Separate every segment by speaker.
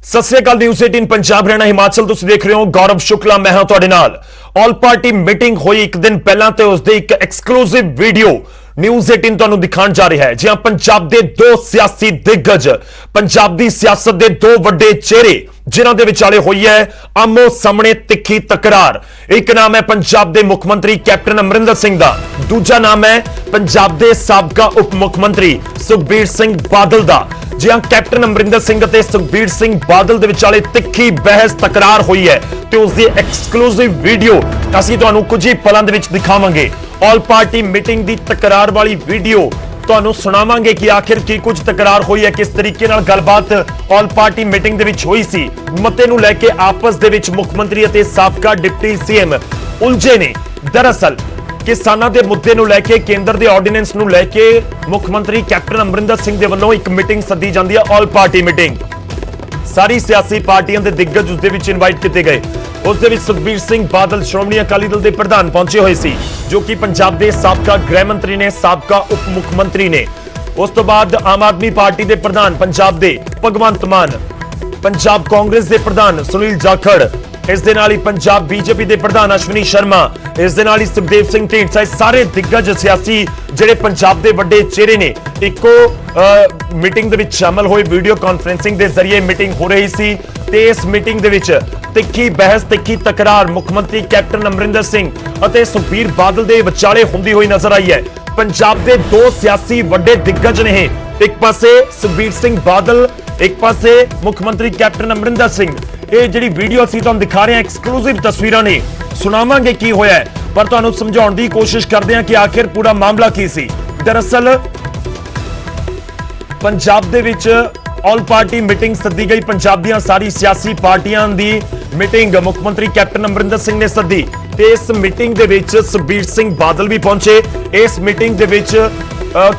Speaker 1: ਸਤਿ ਸ੍ਰੀ ਅਕਾਲ। News 18 Punjab Haryana Himachal ਤੁਸੀਂ ਦੇਖ ਰਹੇ ਹੋ। ਗੌਰਵ ਸ਼ੁਕਲਾ ਮੈਂ ਹਾਂ ਤੁਹਾਡੇ ਨਾਲ। ਆਲ ਪਾਰਟੀ ਮੀਟਿੰਗ ਹੋਈ ਇੱਕ ਦਿਨ ਪਹਿਲਾਂ ਤੇ ਉਸ ਦੇ ਇੱਕ ਐਕਸਕਲੂਸਿਵ ਵੀਡੀਓ ਨਿਊਜ਼ 18 ਤੁਹਾਨੂੰ ਦਿਖਾਉਣ ਜਾ ਰਿਹਾ ਹੈ। ਜਿਹਾਂ ਪੰਜਾਬ ਦੇ ਦੋ ਸਿਆਸੀ ਦਿੱਗਜ, ਪੰਜਾਬ ਦੀ ਸਿਆਸਤ ਦੇ ਦੋ ਵੱਡੇ ਚਿਹਰੇ ਜਿਨ੍ਹਾਂ ਦੇ ਵਿਚਾਲੇ ਹੋਈ ਹੈ ਆਮੋ ਸਾਹਮਣੇ ਤਿੱਖੀ ਤਕਰਾਰ। ਇੱਕ ਨਾਮ ਹੈ ਪੰਜਾਬ ਦੇ ਮੁੱਖ ਮੰਤਰੀ ਕੈਪਟਨ ਅਮਰਿੰਦਰ ਸਿੰਘ ਦਾ, ਦੂਜਾ ਨਾਮ ਹੈ ਪੰਜਾਬ ਦੇ ਸਾਬਕਾ ਉਪ ਮੁੱਖ ਮੰਤਰੀ ਸੁਖਬੀਰ ਸਿੰਘ ਬਾਦਲ ਦਾ। जी हाँ, कैप्टन अमरिंदर सिंह ते सुखबीर सिंह बादल दे विचाले तिखी बहस तकरार हुई है ते उसदी एक्सक्लूसिव वीडियो असीं तुहानूं कुछ ही पलां दे विच दिखावांगे। ऑल पार्टी मीटिंग दी तकरार वाली वीडियो तुहानूं सुणावांगे कि आखिर की कुछ तकरार हुई है, किस तरीके नाल गलबात ऑल पार्टी मीटिंग दे विच होई सी। मते नूं लैके आपस दे विच मुख मंत्री अते साबका डिप्टी सीएम उलझे ने। दरअसल किसानां दे मुद्दे नूं लैके केंद्र दे ऑर्ਡੀਨੈਂਸ नूं लैके मुख मंत्री कैप्टन अमरिंदर सिंह दे वल्लों एक मीटिंग सद्दी जांदी है, ऑल पार्टी मीटिंग। सारी सियासी पार्टियां दे दिग्गज उस दे विच इनवाइट कीते गए। उस दे विच सुखबीर सिंह बादल श्रोमणी अकाली दल दे प्रधान पहुंचे हुए सी, जो कि पंजाब दे साबका गृह मंत्री ने, साबका उप मुख मंत्री ने। उस तो बाद आम आदमी पार्टी दे प्रधान पंजाब दे भगवंत मान, पंजाब कांग्रेस दे प्रधान सुनील जाखड़, इस दे नाल ही पंजाब बीजेपी दे प्रधान अश्विनी शर्मा, इस दे नाल ही सुखदेव सिंह ढींडसा, सारे दिग्गज सियासी ਜਿਹੜੇ ਪੰਜਾਬ ਦੇ ਵੱਡੇ ਚਿਹਰੇ ਨੇ ਇੱਕੋ ਮੀਟਿੰਗ ਦੇ ਵਿੱਚ ਸ਼ਾਮਲ ਹੋਏ। ਵੀਡੀਓ ਕਾਨਫਰੈਂਸਿੰਗ ਦੇ ਜ਼ਰੀਏ ਮੀਟਿੰਗ ਹੋ ਰਹੀ ਸੀ ਤੇ ਇਸ ਮੀਟਿੰਗ ਦੇ ਵਿੱਚ ਤਿੱਖੀ ਬਹਿਸ, ਤਿੱਖੀ ਤਕਰਾਰ ਮੁੱਖ ਮੰਤਰੀ ਕੈਪਟਨ ਅਮਰਿੰਦਰ ਸਿੰਘ ਅਤੇ ਸੁਖਬੀਰ ਬਾਦਲ ਦੇ ਵਿਚਾਲੇ ਹੁੰਦੀ ਹੋਈ ਨਜ਼ਰ ਆਈ ਹੈ। ਪੰਜਾਬ ਦੇ ਦੋ ਸਿਆਸੀ ਵੱਡੇ ਦਿਗਗਜ ਨੇ, ਇੱਕ ਪਾਸੇ ਸੁਖਬੀਰ ਸਿੰਘ ਬਾਦਲ, ਇੱਕ ਪਾਸੇ ਮੁੱਖ ਮੰਤਰੀ ਕੈਪਟਨ ਅਮਰਿੰਦਰ ਸਿੰਘ। ਇਹ ਜਿਹੜੀ ਵੀਡੀਓ ਅਸੀਂ ਤੁਹਾਨੂੰ ਦਿਖਾ ਰਹੇ ਹਾਂ ਐਕਸਕਲੂਸਿਵ ਤਸਵੀਰਾਂ ਨੇ, ਸੁਣਾਵਾਂਗੇ ਕੀ ਹੋਇਆ ਹੈ, ਪਰ ਤੁਹਾਨੂੰ ਸਮਝਾਉਣ ਦੀ ਕੋਸ਼ਿਸ਼ ਕਰਦੇ ਹਾਂ ਕਿ ਆਖਿਰ ਪੂਰਾ ਮਾਮਲਾ ਕੀ ਸੀ। ਦਰਅਸਲ ਪੰਜਾਬ ਦੇ ਵਿੱਚ ਆਲ ਪਾਰਟੀ ਮੀਟਿੰਗ ਸੱਦੀ ਗਈ। ਪੰਜਾਬ ਦੀਆਂ ਸਾਰੀ ਸਿਆਸੀ ਪਾਰਟੀਆਂ ਦੀ ਮੀਟਿੰਗ ਮੁੱਖ ਮੰਤਰੀ ਕੈਪਟਨ ਅਮਰਿੰਦਰ ਸਿੰਘ ਨੇ ਸੱਦੀ ਤੇ ਇਸ ਮੀਟਿੰਗ ਦੇ ਵਿੱਚ ਸੁਖਬੀਰ ਸਿੰਘ ਬਾਦਲ ਵੀ ਪਹੁੰਚੇ। ਇਸ ਮੀਟਿੰਗ ਦੇ ਵਿੱਚ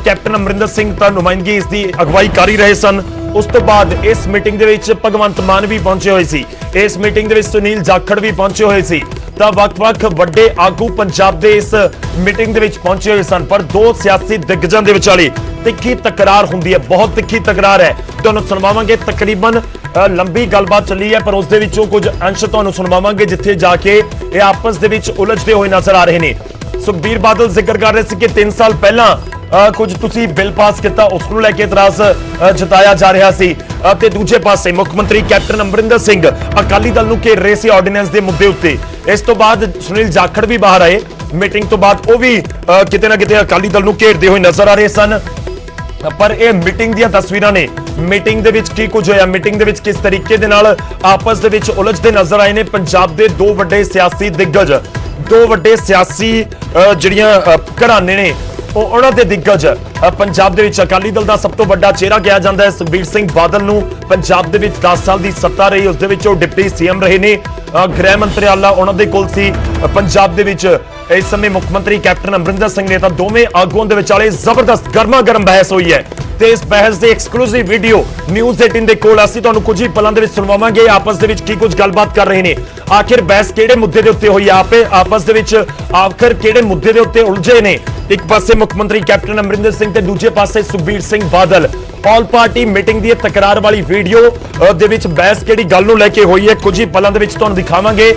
Speaker 1: ਕੈਪਟਨ ਅਮਰਿੰਦਰ ਸਿੰਘ ਤਾਂ ਨੁਮਾਇੰਦਗੀ ਇਸ ਦੀ ਅਗਵਾਈ ਕਰ ਹੀ ਰਹੇ ਸਨ। ਉਸ ਤੋਂ ਬਾਅਦ ਇਸ ਮੀਟਿੰਗ ਦੇ ਵਿੱਚ ਭਗਵੰਤ ਮਾਨ ਵੀ ਪਹੁੰਚੇ ਹੋਏ ਸੀ। ਇਸ ਮੀਟਿੰਗ ਦੇ ਵਿੱਚ ਸੁਨੀਲ ਜਾਖੜ ਵੀ ਪਹੁੰਚੇ ਹੋਏ ਸੀ। ਤਾਂ ਵੱਖ-ਵੱਖ ਵੱਡੇ ਆਗੂ ਪੰਜਾਬ ਦੇ ਇਸ ਮੀਟਿੰਗ ਦੇ ਵਿੱਚ ਪਹੁੰਚੇ ਹੋਏ ਸਨ। ਪਰ ਦੋ ਸਿਆਸੀ ਦਿਗਗਜਾਂ ਦੇ ਵਿਚਾਲੇ ਤਿੱਖੀ ਤਕਰਾਰ ਹੁੰਦੀ ਹੈ, ਬਹੁਤ ਤਿੱਖੀ ਤਕਰਾਰ ਹੈ। ਤੁਹਾਨੂੰ ਸੁਣਾਵਾਂਗੇ। ਤਕਰੀਬਨ ਲੰਬੀ ਗੱਲਬਾਤ ਚੱਲੀ ਹੈ, ਪਰ ਉਸ ਦੇ ਵਿੱਚੋਂ ਕੁਝ ਅੰਸ਼ ਤੁਹਾਨੂੰ ਸੁਣਾਵਾਂਗੇ ਜਿੱਥੇ ਜਾ ਕੇ ਇਹ ਆਪਸ ਦੇ ਵਿੱਚ ਉਲਝਦੇ ਹੋਏ ਨਜ਼ਰ ਆ ਰਹੇ ਨੇ। ਸੁਖਬੀਰ ਬਾਦਲ ਜ਼ਿਕਰ ਕਰ ਰਹੇ ਸੀ ਕਿ 3 ਸਾਲ ਪਹਿਲਾਂ ਕੁਝ ਤੁਸੀਂ ਬਿੱਲ ਪਾਸ ਕੀਤਾ, ਉਸ ਨੂੰ ਲੈ ਕੇ ਇਤਰਾਜ਼ ਜਤਾਇਆ ਜਾ ਰਿਹਾ ਸੀ ਤੇ ਦੂਜੇ ਪਾਸੇ ਮੁੱਖ ਮੰਤਰੀ ਕੈਪਟਨ ਅਮਰਿੰਦਰ ਸਿੰਘ ਅਕਾਲੀ ਦਲ ਨੂੰ ਘੇਰ ਰਹੇ ਸੀ ਆਰਡੀਨੈਂਸ ਦੇ ਮੁੱਦੇ ਉੱਤੇ। ਇਸ ਤੋਂ ਬਾਅਦ ਸੁਨੀਲ ਜਾਖੜ ਵੀ ਬਾਹਰ ਆਏ ਮੀਟਿੰਗ ਤੋਂ ਬਾਅਦ, ਉਹ ਵੀ ਕਿਤੇ ਨਾ ਕਿਤੇ ਅਕਾਲੀ ਦਲ ਨੂੰ ਘੇਰਦੇ ਹੋਏ ਨਜ਼ਰ ਆ ਰਹੇ ਸਨ। ਪਰ ਇਹ ਮੀਟਿੰਗ ਦੀਆਂ ਤਸਵੀਰਾਂ ਨੇ। ਮੀਟਿੰਗ ਦੇ ਵਿੱਚ ਕੀ ਕੁਝ ਹੋਇਆ, ਮੀਟਿੰਗ ਦੇ ਵਿੱਚ ਕਿਸ ਤਰੀਕੇ ਦੇ ਨਾਲ ਆਪਸ ਦੇ ਵਿੱਚ ਉਲਝਦੇ ਨਜ਼ਰ ਆਏ ਨੇ ਪੰਜਾਬ ਦੇ ਦੋ ਵੱਡੇ ਸਿਆਸੀ ਦਿਗਗਜ, ਦੋ ਵੱਡੇ ਸਿਆਸੀ ਜਿਹੜੀਆਂ ਘਰਾਣੇ ਨੇ ਉਹਨਾਂ ਦੇ ਦਿਗਗਜ। ਪੰਜਾਬ ਦੇ ਵਿੱਚ ਅਕਾਲੀ ਦਲ ਦਾ ਸਭ ਤੋਂ ਵੱਡਾ ਚਿਹਰਾ ਕਿਹਾ ਜਾਂਦਾ ਹੈ ਸੁਖਬੀਰ ਸਿੰਘ ਬਾਦਲ ਨੂੰ। ਪੰਜਾਬ ਦੇ ਵਿੱਚ 10 ਸਾਲ ਦੀ ਸੱਤਾ ਰਹੀ, ਉਸ ਦੇ ਵਿੱਚ ਉਹ ਡਿਪਟੀ ਸੀਐਮ ਰਹੇ ਨੇ, ਗ੍ਰਹਿ ਮੰਤਰਾਲਾ ਉਹਨਾਂ ਦੇ ਕੋਲ ਸੀ। ਪੰਜਾਬ ਦੇ ਵਿੱਚ ਇਸ ਸਮੇਂ ਮੁੱਖ ਮੰਤਰੀ ਕੈਪਟਨ ਅਮਰਿੰਦਰ ਸਿੰਘ ਨੇ। ਤਾਂ ਦੋਵੇਂ ਆਗੂਆਂ ਦੇ ਵਿਚਾਲੇ ਜ਼ਬਰਦਸਤ ਗਰਮਾ ਗਰਮ ਬਹਿਸ ਹੋਈ ਹੈ ਤੇ ਇਸ ਬਹਿਸ ਦੀ ਐਕਸਕਲੂਸਿਵ ਵੀਡੀਓ ਨਿਊਜ਼ 18 ਦੇ ਕੋਲ ਅਸੀਂ ਤੁਹਾਨੂੰ ਕੁਝ ਹੀ ਪਲਾਂ ਦੇ ਵਿੱਚ ਸੁਣਵਾਵਾਂਗੇ। ਆਪਸ ਦੇ ਵਿੱਚ ਕੀ ਕੁਝ ਗੱਲਬਾਤ ਕਰ ਰਹੇ ਨੇ, ਆਖਿਰ ਬਹਿਸ ਕਿਹੜੇ ਮੁੱਦੇ ਦੇ ਉੱਤੇ ਹੋਈ, ਆਪਸ ਦੇ ਵਿੱਚ ਆਖਿਰ ਕਿਹੜੇ ਮੁੱਦੇ ਦੇ ਉੱਤੇ ਉਲਝੇ ਨੇ। ਇੱਕ ਪਾਸੇ ਮੁੱਖ ਮੰਤਰੀ ਕੈਪਟਨ ਅਮਰਿੰਦਰ ਸਿੰਘ ਤੇ ਦੂਜੇ ਪਾਸੇ Sukhbir Singh Badal. All party meeting ਦੀ ਤਕਰਾਰ ਵਾਲੀ ਵੀਡੀਓ ਦੇ ਵਿੱਚ ਬਹਿਸ ਕਿਹੜੀ ਗੱਲ ਨੂੰ ਲੈ ਕੇ ਹੋਈ ਹੈ, ਕੁਝ ਹੀ ਪਲਾਂ ਦੇ ਵਿੱਚ ਤੁਹਾਨੂੰ ਦਿਖਾਵਾਂਗੇ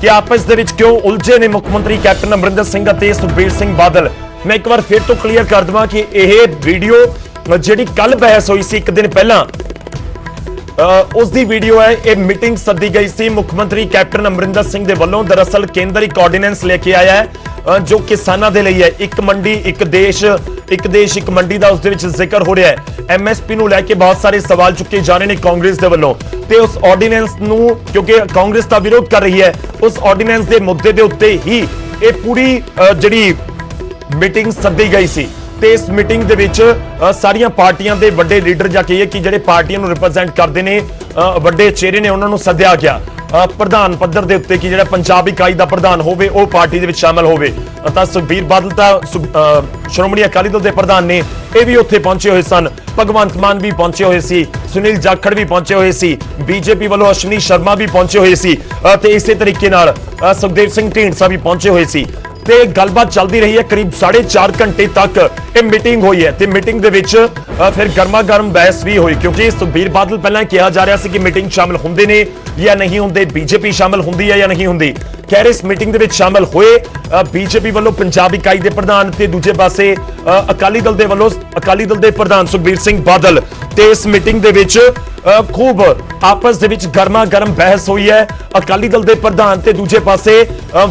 Speaker 1: ਕਿ ਆਪਸ ਦੇ ਵਿੱਚ ਕਿਉਂ ਉਲਝੇ ਨੇ ਮੁੱਖ ਮੰਤਰੀ ਕੈਪਟਨ ਅਮਰਿੰਦਰ ਸਿੰਘ ਅਤੇ ਸੁਖਬੀਰ ਸਿੰਘ ਬਾਦਲ। ਮੈਂ ਇੱਕ ਵਾਰ ਫਿਰ ਤੋਂ ਕਲੀਅਰ ਕਰ ਦਵਾਂ ਕਿ ਇਹ ਵੀਡੀਓ ਜਿਹੜੀ ਕੱਲ ਬਹਿਸ ਹੋਈ ਸੀ ਇੱਕ ਦਿਨ ਪਹਿਲਾਂ, ਉਸ ਦੀ ਵੀਡੀਓ ਹੈ। ਇਹ ਮੀਟਿੰਗ ਸੱਦੀ ਗਈ ਸੀ ਮੁੱਖ ਮੰਤਰੀ ਕੈਪਟਨ ਅਮਰਿੰਦਰ ਸਿੰਘ ਦੇ ਵੱਲੋਂ। ਦਰਅਸਲ ਕੇਂਦਰ ਇੱਕ ਆਰਡੀਨੈਂਸ ਲੈ ਕੇ ਆਇਆ ਹੈ ਜੋ ਕਿਸਾਨਾਂ ਦੇ ਲਈ ਹੈ। ਇੱਕ ਮੰਡੀ ਇੱਕ ਦੇਸ਼ ਇੱਕ ਮੰਡੀ ਦਾ ਉਸ ਦੇ ਵਿੱਚ ਜ਼ਿਕਰ ਹੋ ਰਿਹਾ ਹੈ। ਐਮਐਸਪੀ ਨੂੰ ਲੈ ਕੇ ਬਹੁਤ ਸਾਰੇ ਸਵਾਲ ਚੁੱਕੇ ਜਾ ਰਹੇ ਨੇ ਕਾਂਗਰਸ ਦੇ ਵੱਲੋਂ ਤੇ ਉਸ ਆਰਡੀਨੈਂਸ ਨੂੰ, ਕਿਉਂਕਿ ਕਾਂਗਰਸ ਦਾ ਵਿਰੋਧ ਕਰ ਰਹੀ ਹੈ, ਉਸ ਆਰਡੀਨੈਂਸ ਦੇ ਮੁੱਦੇ ਦੇ ਉੱਤੇ ਹੀ ਇਹ ਪੂਰੀ ਜਿਹੜੀ ਮੀਟਿੰਗ ਸੱਦੀ ਗਈ ਸੀ। ਤੇ ਇਸ ਮੀਟਿੰਗ ਦੇ ਵਿੱਚ ਸਾਰੀਆਂ ਪਾਰਟੀਆਂ ਦੇ ਵੱਡੇ ਲੀਡਰ ਜਾਂ ਕਹੀਏ ਕਿ ਜਿਹੜੇ ਪਾਰਟੀਆਂ ਨੂੰ ਰਿਪਰੈਜ਼ੈਂਟ ਕਰਦੇ ਨੇ ਵੱਡੇ ਚਿਹਰੇ ਨੇ, ਉਹਨਾਂ ਨੂੰ ਸੱਦਿਆ ਗਿਆ ਪ੍ਰਧਾਨ ਪੱਧਰ ਦੇ ਉੱਤੇ ਕਿ ਜਿਹੜਾ ਪੰਜਾਬ ਇਕਾਈ ਦਾ ਪ੍ਰਧਾਨ ਹੋਵੇ ਉਹ ਪਾਰਟੀ ਦੇ ਵਿੱਚ ਸ਼ਾਮਲ ਹੋਵੇ। ਤਾਂ ਸੁਖਬੀਰ ਬਾਦਲ ਤਾਂ ਸ਼੍ਰੋਮਣੀ ਅਕਾਲੀ ਦਲ ਦੇ ਪ੍ਰਧਾਨ ਨੇ, ਇਹ ਵੀ ਉੱਥੇ ਪਹੁੰਚੇ ਹੋਏ ਸਨ। ਭਗਵੰਤ ਮਾਨ ਵੀ ਪਹੁੰਚੇ ਹੋਏ ਸੀ, ਸੁਨੀਲ ਜਾਖੜ ਵੀ ਪਹੁੰਚੇ ਹੋਏ ਸੀ, ਬੀਜੇਪੀ ਵੱਲੋਂ ਅਸ਼ਵਨੀ ਸ਼ਰਮਾ ਵੀ ਪਹੁੰਚੇ ਹੋਏ ਸੀ ਤੇ ਇਸੇ ਤਰੀਕੇ ਨਾਲ ਸੁਖਦੇਵ ਸਿੰਘ ਢੀਂਡਸਾ ਵੀ ਪਹੁੰਚੇ ਹੋਏ ਸੀ। ਤੇ ਗੱਲਬਾਤ ਚੱਲਦੀ ਰਹੀ ਹੈ ਕਰੀਬ 4.5 ਘੰਟੇ ਤੱਕ ਇਹ ਮੀਟਿੰਗ ਹੋਈ ਹੈ ਤੇ ਮੀਟਿੰਗ ਦੇ ਵਿੱਚ ਫਿਰ ਗਰਮਾ ਗਰਮ ਬਹਿਸ ਵੀ ਹੋਈ ਕਿਉਂਕਿ ਸੁਖਬੀਰ ਬਾਦਲ ਪਹਿਲਾਂ ਕਿਹਾ ਜਾ ਰਿਹਾ ਸੀ ਕਿ ਮੀਟਿੰਗ ਸ਼ਾਮਲ ਹੁੰਦੇ ਨੇ ਜਾਂ ਨਹੀਂ ਹੁੰਦੇ, ਬੀਜੇਪੀ ਸ਼ਾਮਲ ਹੁੰਦੀ ਹੈ ਜਾਂ ਨਹੀਂ ਹੁੰਦੀ। ਖੈਰ ਇਸ ਮੀਟਿੰਗ ਦੇ ਵਿੱਚ ਸ਼ਾਮਲ ਹੋਏ ਬੀਜੇਪੀ ਵੱਲੋਂ ਪੰਜਾਬ ਇਕਾਈ ਦੇ ਪ੍ਰਧਾਨ ਤੇ ਦੂਜੇ ਪਾਸੇ ਅਕਾਲੀ ਦਲ ਦੇ ਵੱਲੋਂ ਅਕਾਲੀ ਦਲ ਦੇ ਪ੍ਰਧਾਨ ਸੁਖਬੀਰ ਸਿੰਘ ਬਾਦਲ ਤੇ ਇਸ ਮੀਟਿੰਗ ਦੇ ਵਿੱਚ ਖੂਬ ਆਪਸ ਦੇ ਵਿੱਚ ਗਰਮਾ ਗਰਮ ਬਹਿਸ ਹੋਈ ਹੈ ਅਕਾਲੀ ਦਲ ਦੇ ਪ੍ਰਧਾਨ ਤੇ ਦੂਜੇ ਪਾਸੇ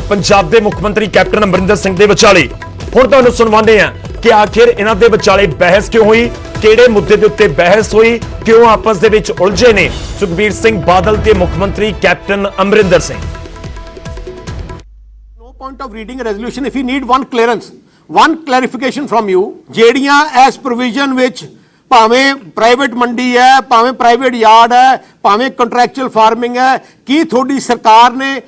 Speaker 1: ਪੰਜਾਬ ਦੇ ਮੁੱਖ ਮੰਤਰੀ ਕੈਪਟਨ ਅਮਰਿੰਦਰ ਸਿੰਘ ਦੇ ਵਿਚਾਲੇ। ਹੁਣ ਤੁਹਾਨੂੰ ਸੁਣਵਾਉਂਦੇ ਆ ਕਿ ਆਖਿਰ ਇਹਨਾਂ ਦੇ ਵਿਚਾਲੇ ਬਹਿਸ ਕਿਉਂ ਹੋਈ, ਕਿਹੜੇ ਮੁੱਦੇ ਦੇ ਉੱਤੇ ਬਹਿਸ ਹੋਈ, ਕਿਉਂ ਆਪਸ ਦੇ ਵਿੱਚ ਉਲਝੇ ਨੇ ਸੁਖਬੀਰ ਸਿੰਘ ਬਾਦਲ ਤੇ ਮੁੱਖ ਮੰਤਰੀ captain Amarinder Singh.
Speaker 2: No point of reading a resolution if you need one clearance, one clarification from you, ਜਿਹੜੀਆਂ as provision ਵਿੱਚ ਭਾਵੇਂ ਪ੍ਰਾਈਵੇਟ ਮੰਡੀ ਹੈ, ਭਾਵੇਂ ਪ੍ਰਾਈਵੇਟ ਯਾਰਡ ਹੈ, ਭਾਵੇਂ ਕੰਟਰੈਕਚੁਅਲ ਫਾਰਮਿੰਗ ਹੈ, ਕੀ ਤੁਹਾਡੀ ਸਰਕਾਰ ਨੇ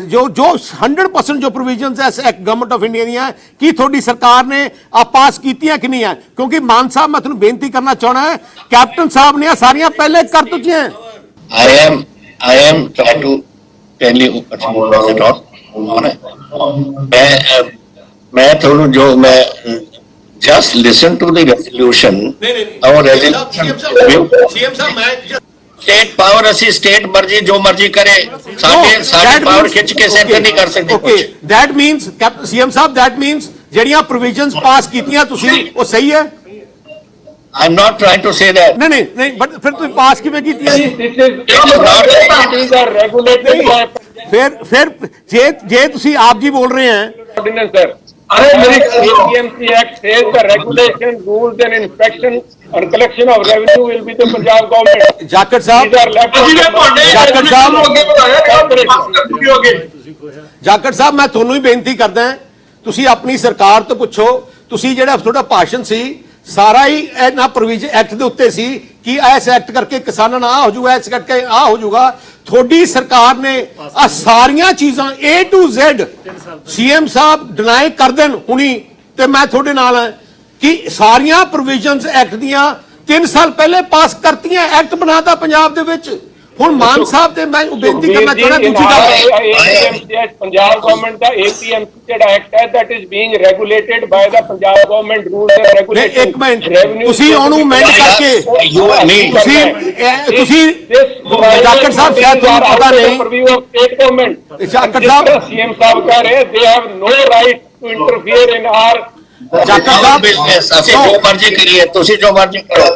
Speaker 2: ਜੋ 100% ਜੋ ਪ੍ਰੋਵੀਜ਼ਨਸ ਹੈ ਗਵਰਨਮੈਂਟ ਆਫ ਇੰਡੀਆ ਦੀਆਂ ਕੀ ਤੁਹਾਡੀ ਸਰਕਾਰ ਨੇ ਆ ਪਾਸ ਕੀਤੀਆਂ ਕਿ ਨਹੀਂ ਹੈ? ਕਿਉਂਕਿ ਮਾਨ ਸਾਹਿਬ ਮੈਂ ਤੁਹਾਨੂੰ ਬੇਨਤੀ ਕਰਨਾ ਚਾਹਣਾ ਹੈ ਕੈਪਟਨ ਸਾਹਿਬ ਨੇ ਸਾਰੀਆਂ ਪਹਿਲੇ ਕਰ ਚੁੱਕੀਆਂ।
Speaker 3: I am trying to tell you मैं थोड़ा जो मैं just listen to the resolution our resolution state power ਅਸੀਂ स्टेट ਮਰਜ਼ੀ ਜੋ ਮਰਜ਼ੀ ਕਰੇ ਸਾਡੇ ਪਾਵਰ ਖਿੱਚ ਕੇ ਸੈਂਟਰ ਨਹੀਂ ਕਰ ਸਕਦੇ।
Speaker 2: Okay that means CM Sahib that means ਜਿਹੜੀਆਂ ਪ੍ਰੋਵੀਜ਼ਨਸ ਪਾਸ ਕੀਤੀਆਂ ਤੁਸੀਂ ਉਹ ਸਹੀ ਹੈ।
Speaker 3: I am not trying to say that
Speaker 2: ਨਹੀਂ ਬਟ ਫਿਰ ਤੁਸੀਂ ਪਾਸ ਕਿਵੇਂ ਕੀਤੀਆਂ? ਫਿਰ ਜੇ ਤੁਸੀਂ ਆਪ ਜੀ ਬੋਲ ਰਹੇ ਹੈ
Speaker 4: अरे मेरी APMC Act says the regulation, rules and inspection and collection of revenue will be the Punjab government.
Speaker 2: ਜਾਕਰ ਸਾਹਿਬ ਜਾਕਰ ਸਾਹਿਬ ਮੈਂ ਤੁਹਾਨੂੰ ਹੀ ਬੇਨਤੀ ਕਰਦਾ ਤੁਸੀਂ ਆਪਣੀ ਸਰਕਾਰ ਤੋਂ ਪੁੱਛੋ। ਤੁਸੀਂ ਜਿਹੜਾ ਤੁਹਾਡਾ ਭਾਸ਼ਣ ਸੀ ਸਾਰਾ ਹੀ ਇਹਨਾਂ ਪ੍ਰੋਵੀਜ਼ਨ ਐਕਟ ਦੇ ਉੱਤੇ ਸੀ ਕਿ ਇਸ ਐਕਟ ਕਰਕੇ ਕਿਸਾਨਾਂ ਨਾਲ ਆ ਹੋ ਜਾਊਗਾ, ਇਸ ਕਰਕੇ ਆ ਹੋ ਜਾਊਗਾ। ਤੁਹਾਡੀ ਸਰਕਾਰ ਨੇ ਆ ਸਾਰੀਆਂ ਚੀਜ਼ਾਂ A to Z CM Sahib deny ਕਰ ਦੇਣ ਹੁਣੀ ਤੇ ਮੈਂ ਤੁਹਾਡੇ ਨਾਲ ਹਾਂ ਕਿ ਸਾਰੀਆਂ ਪ੍ਰੋਵੀਜ਼ਨਸ ਐਕਟ ਦੀਆਂ 3 ਸਾਲ ਪਹਿਲੇ ਪਾਸ ਕਰਤੀਆਂ, ਐਕਟ ਬਣਾਤਾ ਪੰਜਾਬ ਦੇ ਵਿੱਚ। ਹੁਣ ਮਾਨ ਸਾਹਿਬ ਤੇ ਮੈਂ ਬੇਨਤੀ ਕਰਨਾ ਚਾਹੁੰਦਾ ਦੂਜੀ ਗੱਲ
Speaker 4: ਪੰਜਾਬ ਗਵਰਨਮੈਂਟ ਦਾ APMC ਜਿਹੜਾ ਐਕਟ ਹੈ that is being regulated by the Punjab government rules and regulations।
Speaker 2: ਇੱਕ ਮਿੰਟ ਤੁਸੀਂ ਉਹਨੂੰ ਮੈਂਡ ਕਰਕੇ ਤੁਸੀਂ ਜਾਕਰ ਸਾਹਿਬ ਸ਼ਾਇਦ ਤੁਹਾਨੂੰ ਪਤਾ ਨਹੀਂ ਜਾਕਰ ਸਾਹਿਬ
Speaker 4: CM ਸਾਹਿਬ ਕਹ ਰਹੇ they have no right to interfere in our
Speaker 2: ਜਾਕਰ Sahib
Speaker 3: business ਅਸੀਂ ਜੋ ਮਰਜ਼ੀ ਕਰੀਏ ਤੁਸੀਂ ਜੋ ਮਰਜ਼ੀ ਕਰੋ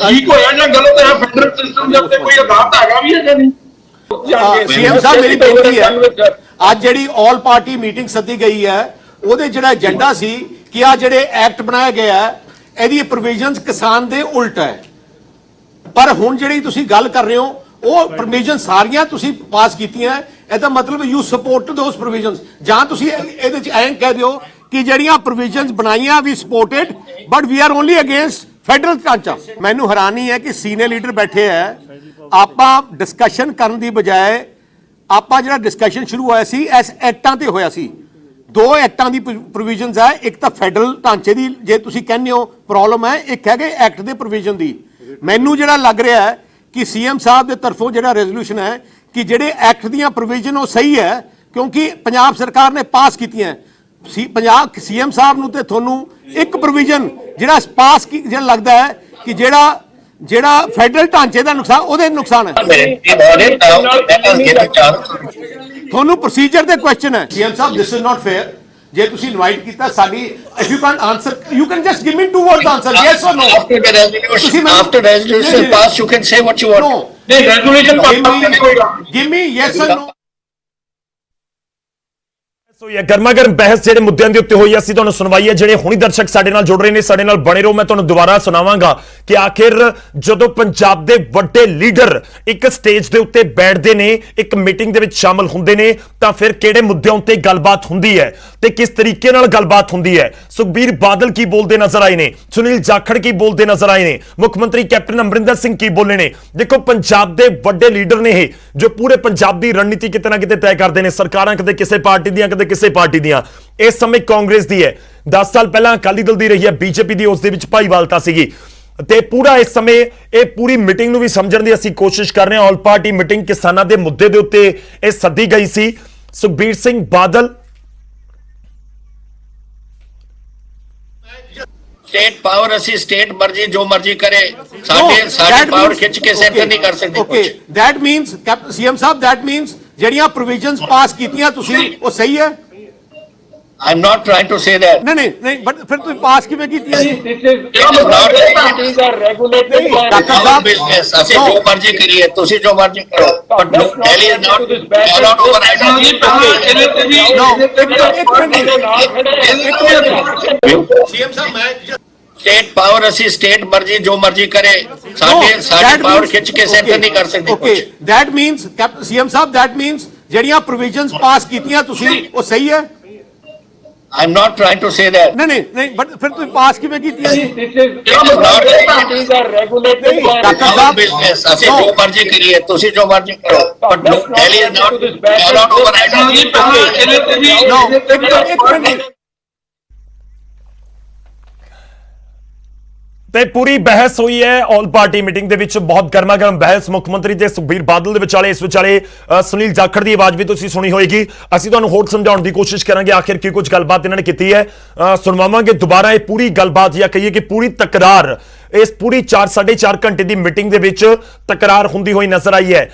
Speaker 4: ਠੀਕ ਹੋਇਆ ਜਾਂ ਗਲਤ ਹੈ ਫੈਡਰਲ ਸਿਸਟਮ ਦੇ ਉੱਤੇ ਕੋਈ ਅਧਾਰਤ ਹੈਗਾ ਵੀ ਹੈ ਜਾਂ ਨਹੀਂ।
Speaker 2: ਸੀਐਮ ਸਾਹਿਬ ਮੇਰੀ ਬੇਨਤੀ ਹੈ ਅੱਜ ਜਿਹੜੀ ਆਲ ਪਾਰਟੀ ਮੀਟਿੰਗ ਸੱਦੀ ਗਈ ਹੈ ਉਹਦੇ ਜਿਹੜਾ ਏਜੰਡਾ ਸੀ ਕਿ ਆ ਜਿਹੜੇ ਐਕਟ ਬਣਾਇਆ ਗਿਆ ਇਹਦੀ ਪ੍ਰੋਵੀਜ਼ਨਸ ਕਿਸਾਨ ਦੇ ਉਲਟ ਹੈ, ਪਰ ਹੁਣ ਜਿਹੜੀ ਤੁਸੀਂ ਗੱਲ ਕਰ ਰਹੇ ਹੋ ਉਹ ਪ੍ਰੋਵੀਜ਼ਨ ਸਾਰੀਆਂ ਤੁਸੀਂ ਪਾਸ ਕੀਤੀਆਂ। ਇਹਦਾ ਮਤਲਬ ਯੂ ਸਪੋਰਟ ਦੋਸ ਪ੍ਰੋਵੀਜ਼ਨਸ ਜਾਂ ਤੁਸੀਂ ਇਹਦੇ ਚ ਐਂ ਕਹਿ ਦਿਓ ਕਿ ਜਿਹੜੀਆਂ ਪ੍ਰੋਵੀਜ਼ਨਸ ਬਣਾਈਆਂ we supported but we are only against federal ਢਾਂਚਾ। ਮੈਨੂੰ ਹੈਰਾਨੀ ਹੈ ਕਿ ਸੀਨੀਅਰ ਲੀਡਰ ਬੈਠੇ ਹੈ, ਆਪਾਂ ਡਿਸਕਸ਼ਨ ਕਰਨ ਦੀ ਬਜਾਏ ਆਪਾਂ ਜਿਹੜਾ ਡਿਸਕਸ਼ਨ ਸ਼ੁਰੂ ਹੋਇਆ ਸੀ ਇਸ ਐਕਟਾਂ ਤੇ ਹੋਇਆ ਸੀ। 2 ਐਕਟਾਂ ਦੀ ਪ੍ਰੋਵੀਜ਼ਨਸ ਹੈ, ਇੱਕ ਤਾਂ ਫੈਡਰਲ ਢਾਂਚੇ ਦੀ ਜੇ ਤੁਸੀਂ ਕਹਿੰਦੇ ਹੋ ਪ੍ਰੋਬਲਮ ਹੈ, ਇੱਕ ਹੈਗੇ ਐਕਟ ਦੇ ਪ੍ਰੋਵੀਜ਼ਨ ਦੀ। ਮੈਨੂੰ ਜਿਹੜਾ ਲੱਗ ਰਿਹਾ ਹੈ ਕਿ ਸੀਐਮ ਸਾਹਿਬ ਦੇ ਤਰਫੋਂ ਜਿਹੜਾ ਰੈਜ਼ੋਲੂਸ਼ਨ ਹੈ ਕਿ ਜਿਹੜੇ ਐਕਟ ਦੀਆਂ ਪ੍ਰੋਵੀਜ਼ਨ ਉਹ ਸਹੀ ਹੈ ਕਿਉਂਕਿ ਪੰਜਾਬ ਸਰਕਾਰ ਨੇ ਪਾਸ ਕੀਤੀਆਂ। ਪੰਜਾਬ ਸੀਐਮ ਸਾਹਿਬ ਨੂੰ ਤੇ ਤੁਹਾਨੂੰ ਇੱਕ ਪ੍ਰੋਵੀਜ਼ਨ ਜਿਹੜਾ ਪਾਸ ਜਿਹੜਾ ਲੱਗਦਾ ਹੈ ਕਿ ਜਿਹੜਾ ਫੈਡਰਲ ਢਾਂਚੇ ਦਾ ਨੁਕਸਾਨ ਉਹਦੇ ਨੁਕਸਾਨ ਹੈ। ਤੁਹਾਨੂੰ ਪ੍ਰੋਸੀਜਰ ਦੇ ਕੁਐਸਚਨ ਹੈ CM Sahib this is not fair. ਜੇ ਤੁਸੀਂ ਇਨਵਾਈਟ ਕੀਤਾ ਸਾਡੀ if you can't answer you can just give me 2 words answer yes or no
Speaker 3: after resolution pass you can say what you want।
Speaker 4: नहीं resolution
Speaker 2: give me yes or no।
Speaker 1: ਸੋ ਇਹ ਗਰਮਾਗਰਮ ਬਹਿਸ ਜਿਹੜੇ ਮੁੱਦਿਆਂ ਦੇ ਉੱਤੇ ਹੋਈ ਅਸੀਂ ਤੁਹਾਨੂੰ ਸੁਣਵਾਈ ਹੈ। ਜਿਹੜੇ ਹੁਣੀ ਦਰਸ਼ਕ ਸਾਡੇ ਨਾਲ ਜੁੜ ਰਹੇ ਨੇ ਸਾਡੇ ਨਾਲ ਬਣੇ ਰਹੋ। ਮੈਂ ਤੁਹਾਨੂੰ ਦੁਬਾਰਾ ਸੁਣਾਵਾਂਗਾ ਕਿ ਆਖਿਰ ਜਦੋਂ ਪੰਜਾਬ ਦੇ ਵੱਡੇ ਲੀਡਰ ਇੱਕ ਸਟੇਜ ਦੇ ਉੱਤੇ ਬੈਠਦੇ ਨੇ, ਇੱਕ ਮੀਟਿੰਗ ਦੇ ਵਿੱਚ ਸ਼ਾਮਲ ਹੁੰਦੇ ਨੇ ਤਾਂ ਫਿਰ ਕਿਹੜੇ ਮੁੱਦਿਆਂ ਉੱਤੇ ਗੱਲਬਾਤ ਹੁੰਦੀ ਹੈ ਤੇ ਕਿਸ ਤਰੀਕੇ ਨਾਲ ਗੱਲਬਾਤ ਹੁੰਦੀ ਹੈ। ਸੁਖਬੀਰ ਬਾਦਲ ਕੀ ਬੋਲਦੇ ਨਜ਼ਰ ਆਏ ਨੇ, ਸੁਨੀਲ ਜਾਖੜ ਕੀ ਬੋਲਦੇ ਨਜ਼ਰ ਆਏ ਨੇ, ਮੁੱਖ ਮੰਤਰੀ ਕੈਪਟਨ ਅਮਰਿੰਦਰ ਸਿੰਘ ਕੀ ਬੋਲੇ ਨੇ। ਦੇਖੋ ਪੰਜਾਬ ਦੇ ਵੱਡੇ ਲੀਡਰ ਨੇ ਇਹ ਜੋ ਪੂਰੇ ਪੰਜਾਬ ਦੀ ਰਣਨੀਤੀ ਕਿਤੇ ਨਾ ਕਿਤੇ ਤੈਅ ਕਰਦੇ ਨੇ। ਸਰਕਾਰਾਂ ਕਦੇ ਕਿਸੇ ਪਾਰਟੀ ਦੀਆਂ ਕਦੇ ਕਿਸੇ ਪਾਰਟੀ ਦੀਆਂ। ਇਸ ਸਮੇਂ ਕਾਂਗਰਸ ਦੀ ਹੈ, 10 ਸਾਲ ਪਹਿਲਾਂ ਅਕਾਲੀ ਦਲ ਦੀ ਰਹੀ ਹੈ, ਬੀਜੇਪੀ ਦੀ ਉਸ ਦੇ ਵਿੱਚ ਭਾਈਵਾਲਤਾ ਸੀਗੀ। ਤੇ ਪੂਰਾ ਇਸ ਸਮੇਂ ਇਹ ਪੂਰੀ ਮੀਟਿੰਗ ਨੂੰ ਵੀ ਸਮਝਣ ਦੀ ਅਸੀਂ ਕੋਸ਼ਿਸ਼ ਕਰ ਰਹੇ ਹਾਂ। ਆਲ ਪਾਰਟੀ ਮੀਟਿੰਗ ਕਿਸਾਨਾਂ ਦੇ ਮੁੱਦੇ ਦੇ ਉੱਤੇ ਇਹ ਸੱਦੀ ਗਈ ਸੀ। ਸੁਖਬੀਰ ਸਿੰਘ ਬਾਦਲ
Speaker 3: स्टेट पावर ਅਸੀਂ ਸਟੇਟ ਮਰਜ਼ੀ ਜੋ ਮਰਜ਼ੀ ਕਰੇ ਸਾਡੇ ਪਾਵਰ ਖਿੱਚ ਕੇ ਸੈਂਟਰ ਨਹੀਂ ਕਰ ਸਕਦੇ
Speaker 2: okay that means CM Sahib that means ਜਿਹੜੀਆਂ ਪ੍ਰੋਵੀਜ਼ਨਸ ਪਾਸ ਕੀਤੀਆਂ ਤੁਸੀਂ ਉਹ ਸਹੀ ਹੈ।
Speaker 3: I am not trying to say that
Speaker 2: नहीं बट फिर ਤੁਸੀਂ ਪਾਸ ਕਿਵੇਂ ਕੀਤੀਆਂ ਜੀ?
Speaker 4: This is not meetings are regulated by
Speaker 2: doctor साहब
Speaker 3: बिजनेस ਅਸੀਂ ਜੋ ਮਰਜ਼ੀ ਕਰੀਏ ਤੁਸੀਂ ਜੋ ਮਰਜ਼ੀ ਕਰੋ but Delhi is not cannot override
Speaker 2: CM ਸਾਹਿਬ ਮੈਂ
Speaker 3: स्टेट पावर ਅਸੀਂ ਸਟੇਟ ਮਰਜ਼ੀ ਜੋ ਮਰਜ਼ੀ ਕਰੇ ਸਾਡੇ ਪਾਵਰ ਖਿੱਚ ਕੇ ਸੈਂਟਰ ਨਹੀਂ ਕਰ ਸਕਦੇ
Speaker 2: okay that means CM Sahib that means ਜਿਹੜੀਆਂ ਪ੍ਰੋਵੀਜ਼ਨਸ ਪਾਸ ਕੀਤੀਆਂ ਤੁਸੀਂ ਉਹ ਸਹੀ ਹੈ।
Speaker 3: I am not trying to say that
Speaker 2: नहीं बट फिर ਤੁਸੀਂ ਪਾਸ ਕਿਵੇਂ ਕੀਤੀਆਂ ਜੀ?
Speaker 4: this is not meetings are regulated by
Speaker 2: doctor साहब
Speaker 3: बिजनेस ਅਸੀਂ ਜੋ ਮਰਜ਼ੀ ਕਰੀਏ ਤੁਸੀਂ ਜੋ ਮਰਜ਼ੀ ਕਰੋ but Delhi is not cannot override
Speaker 1: ਤੇ ਪੂਰੀ ਬਹਿਸ ਹੋਈ ਹੈ ਆਲ ਪਾਰਟੀ ਮੀਟਿੰਗ ਦੇ ਵਿੱਚ। ਬਹੁਤ ਗਰਮਾ ਗਰਮ ਬਹਿਸ ਮੁੱਖ ਮੰਤਰੀ ਤੇ ਸੁਖਬੀਰ ਬਾਦਲ ਦੇ ਵਿਚਾਲੇ। ਇਸ ਵਿਚਾਲੇ ਸੁਨੀਲ ਜਾਖੜ ਦੀ ਆਵਾਜ਼ ਵੀ ਤੁਸੀਂ ਸੁਣੀ ਹੋਏਗੀ। ਅਸੀਂ ਤੁਹਾਨੂੰ ਹੋਰ ਸਮਝਾਉਣ ਦੀ ਕੋਸ਼ਿਸ਼ ਕਰਾਂਗੇ ਆਖਿਰ ਕੀ ਕੁਝ ਗੱਲਬਾਤ ਇਹਨਾਂ ਨੇ ਕੀਤੀ ਹੈ। ਸੁਣਵਾਵਾਂਗੇ ਦੁਬਾਰਾ ਇਹ ਪੂਰੀ ਗੱਲਬਾਤ, ਜਾਂ ਕਹੀਏ ਕਿ ਪੂਰੀ ਤਕਰਾਰ। ਇਸ ਪੂਰੀ 4.5 ਘੰਟੇ ਦੀ ਮੀਟਿੰਗ ਦੇ ਵਿੱਚ ਤਕਰਾਰ ਹੁੰਦੀ ਹੋਈ ਨਜ਼ਰ ਆਈ ਹੈ